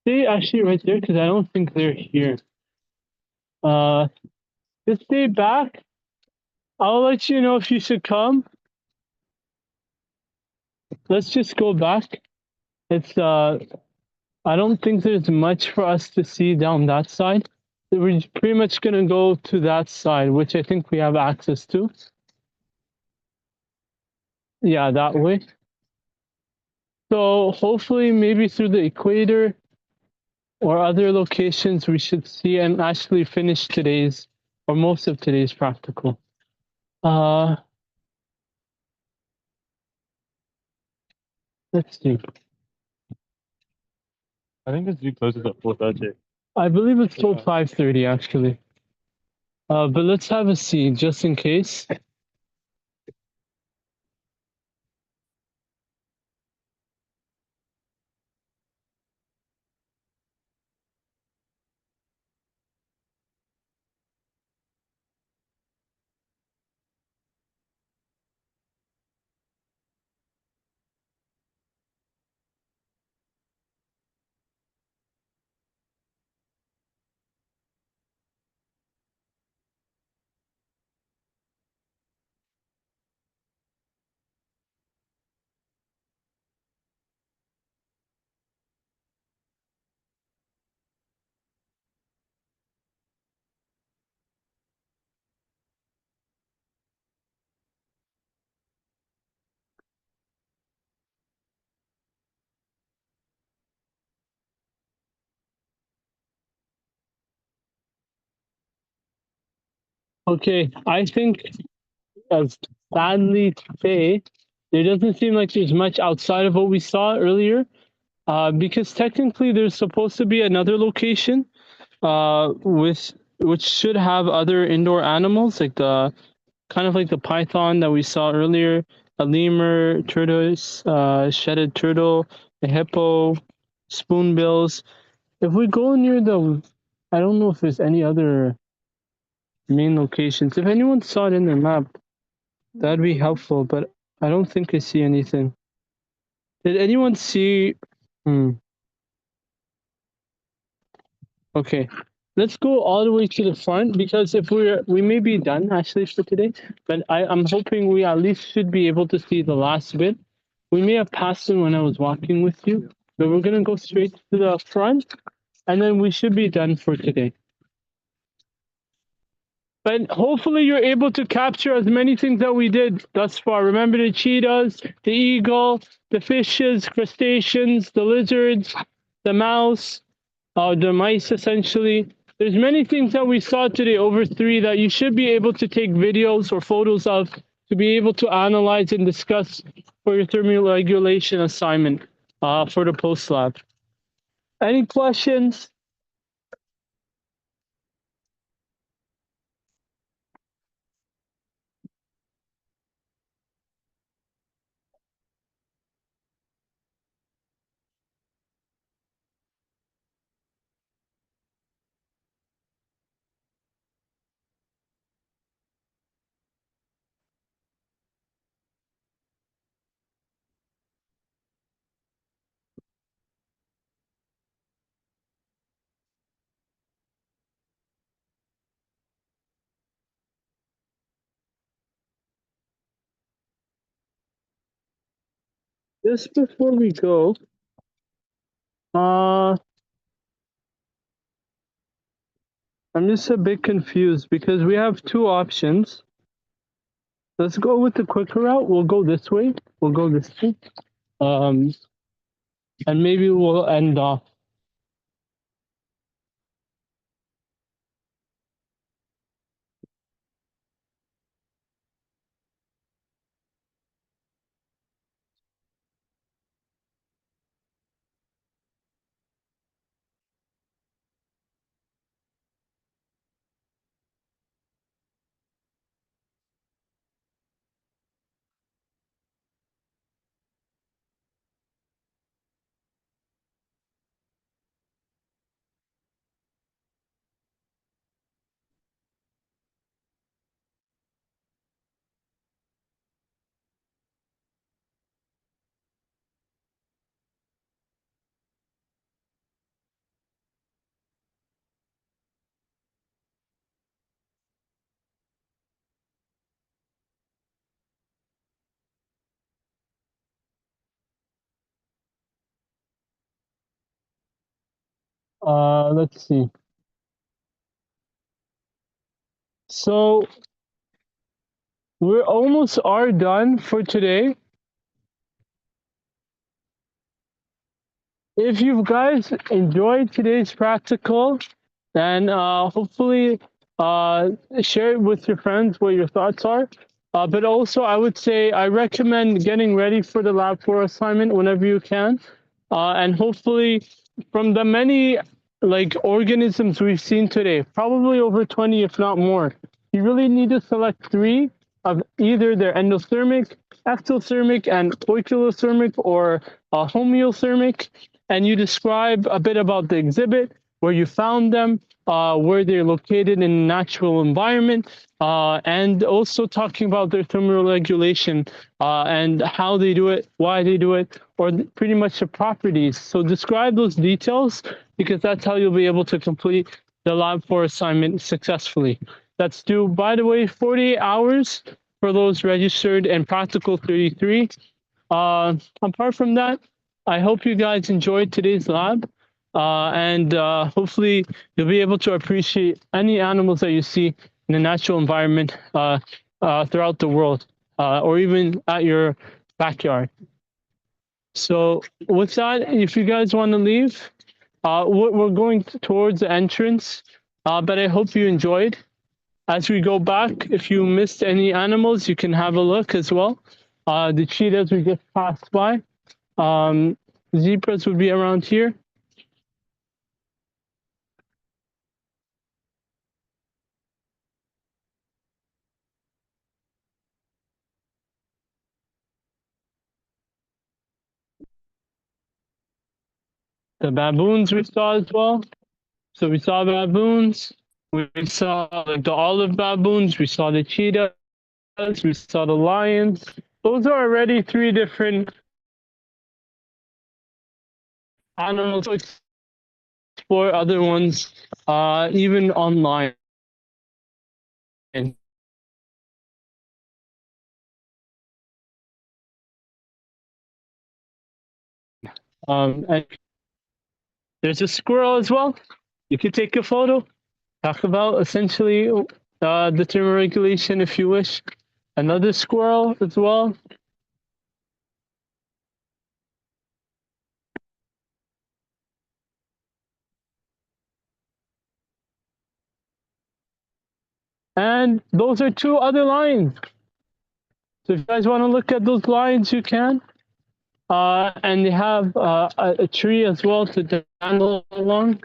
Stay actually right there because I don't think they're here. Just stay back. I'll let you know if you should come. Let's just go back. It's I don't think there's much for us to see down that side. We're pretty much gonna go to that side, which I think we have access to. Yeah, that way. So hopefully maybe through the equator or other locations we should see and actually finish today's or most of today's practical. Let's see. I think it's due closes at 4:30. I believe it's till 5:30 actually. But let's have a see just in case. Okay, I think as sadly to say, there doesn't seem like there's much outside of what we saw earlier. Because technically there's supposed to be another location which should have other indoor animals like the kind of like the python that we saw earlier, a lemur, tortoise, shedded turtle, a hippo, spoonbills. If we go near I don't know if there's any other main locations. If anyone saw it in their map, that'd be helpful, but I don't think I see anything. Did anyone see? Okay, let's go all the way to the front because if we may be done actually for today, but I'm hoping we at least should be able to see the last bit. We may have passed it when I was walking with you, but we're gonna go straight to the front and then we should be done for today. But hopefully you're able to capture as many things that we did thus far. Remember the cheetahs, the eagle, the fishes, crustaceans, the lizards, the mouse, the mice essentially. There's many things that we saw today, over 3, that you should be able to take videos or photos of to be able to analyze and discuss for your thermoregulation assignment for the post lab. Any questions? Just before we go, I'm just a bit confused because we have two options. Let's go with the quicker route. We'll go this way. We'll go this way. Um, and maybe we'll end off. Let's see. So we're almost are done for today. If you guys enjoyed today's practical, then hopefully share it with your friends what your thoughts are. But also, I would say I recommend getting ready for the Lab 4 assignment whenever you can. And hopefully, from the many like organisms we've seen today, probably over 20, if not more, you really need to select 3 of either their endothermic, ectothermic, and poikilothermic or homeothermic, and you describe a bit about the exhibit, where you found them, where they're located in a natural environment, and also talking about their thermoregulation and how they do it, why they do it, or pretty much the properties. So describe those details because that's how you'll be able to complete the Lab 4 assignment successfully. That's due, by the way, 48 hours for those registered and practical 33. Apart from that, I hope you guys enjoyed today's lab. And hopefully you'll be able to appreciate any animals that you see in the natural environment throughout the world, or even at your backyard. So with that, if you guys want to leave, we're going towards the entrance, but I hope you enjoyed. As we go back, if you missed any animals, you can have a look as well. The cheetahs we just passed by. Zebras would be around here. The baboons we saw as well. So we saw baboons. We saw like the olive baboons. We saw the cheetahs. We saw the lions. Those are already 3 different animals. To explore other ones, even online. And there's a squirrel as well. You could take a photo. Talk about essentially the thermoregulation if you wish. Another squirrel as well. And those are 2 other lions. So if you guys want to look at those lions, you can. And they have a tree as well to dangle along.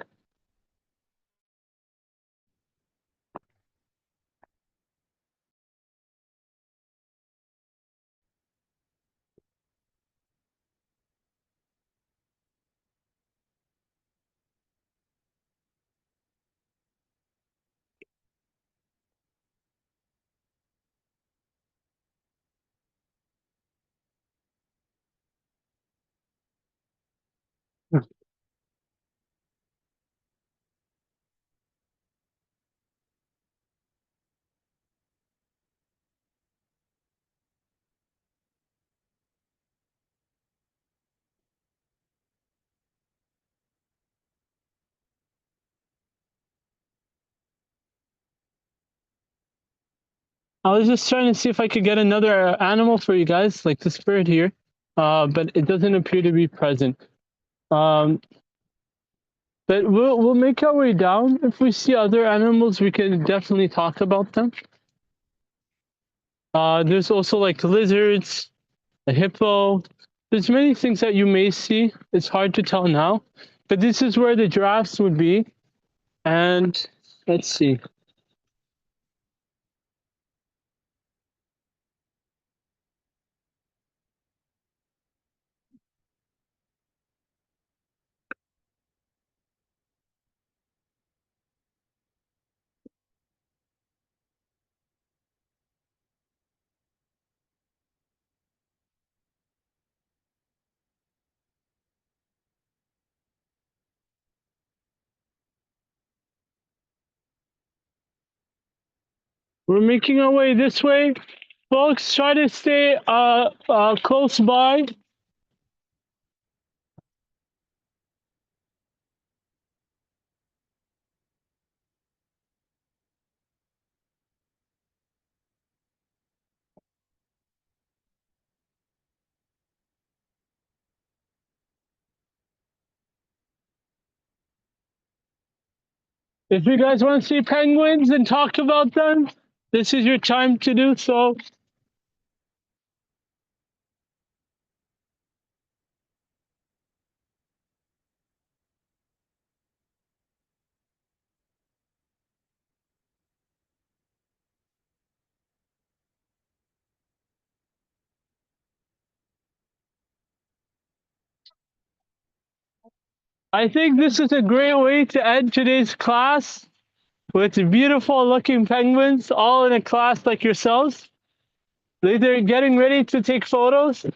I was just trying to see if I could get another animal for you guys, like this bird here, but it doesn't appear to be present. But we'll make our way down. If we see other animals, we can definitely talk about them. There's also like lizards, a hippo. There's many things that you may see. It's hard to tell now, but this is where the giraffes would be. And let's see. We're making our way this way. Folks, try to stay close by. If you guys want to see penguins and talk about them, this is your time to do so. I think this is a great way to end today's class with beautiful looking penguins all in a class like yourselves. They're getting ready to take photos.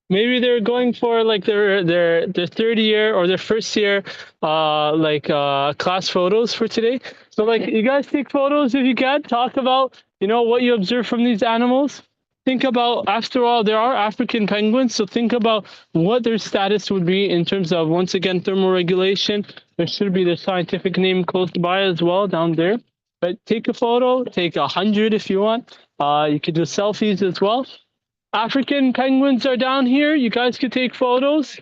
Maybe they're going for like their third year or their first year class photos for today. So like you guys take photos if you can, talk about, you know, what you observe from these animals. Think about, after all, there are African penguins, so think about what their status would be in terms of, once again, thermoregulation. There should be the scientific name close by as well down there. But take a photo, take 100 if you want. You could do selfies as well. African penguins are down here. You guys could take photos.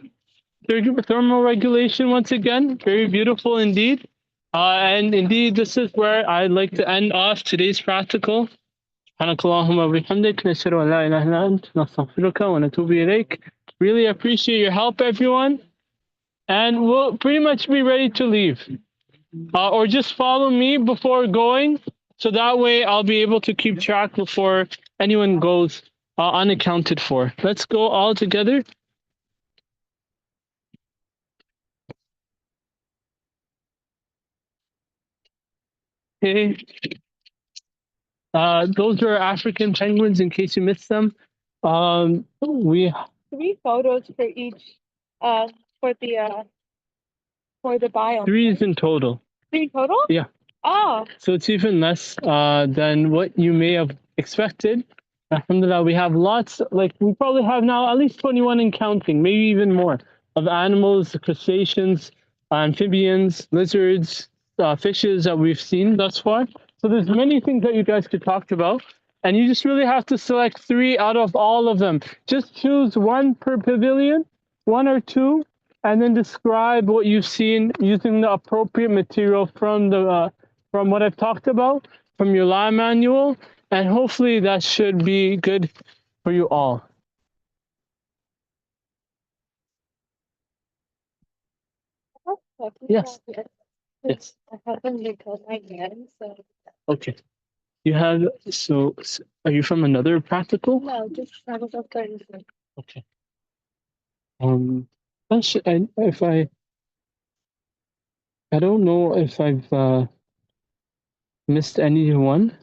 Thermal regulation, once again, very beautiful indeed. And indeed, this is where I'd like to end off today's practical. Subhanakallahumma bihamdik, nashhadu an la ilaha illa ant, nastaghfiruka wa natubu ilayk. Really appreciate your help, everyone. And we'll pretty much be ready to leave. Or just follow me before going, so that way I'll be able to keep track before anyone goes unaccounted for. Let's go all together. Okay. Those are African penguins in case you missed them. We 3 photos for each, for the biome. 3 is in total. 3 total? Yeah. Oh. So it's even less than what you may have expected. Alhamdulillah, we have lots, like we probably have now at least 21 and counting, maybe even more, of animals, crustaceans, amphibians, lizards, fishes that we've seen thus far. So there's many things that you guys could talk about. And you just really have to select 3 out of all of them. Just choose 1 per pavilion, 1 or 2, and then describe what you've seen using the appropriate material from the from what I've talked about, from your lab manual, and hopefully that should be good for you all. Yes. Yes. I haven't because I can, so. Okay. You have, so are you from another practical? No, just I was up there. Okay. If I don't know if I've missed anyone.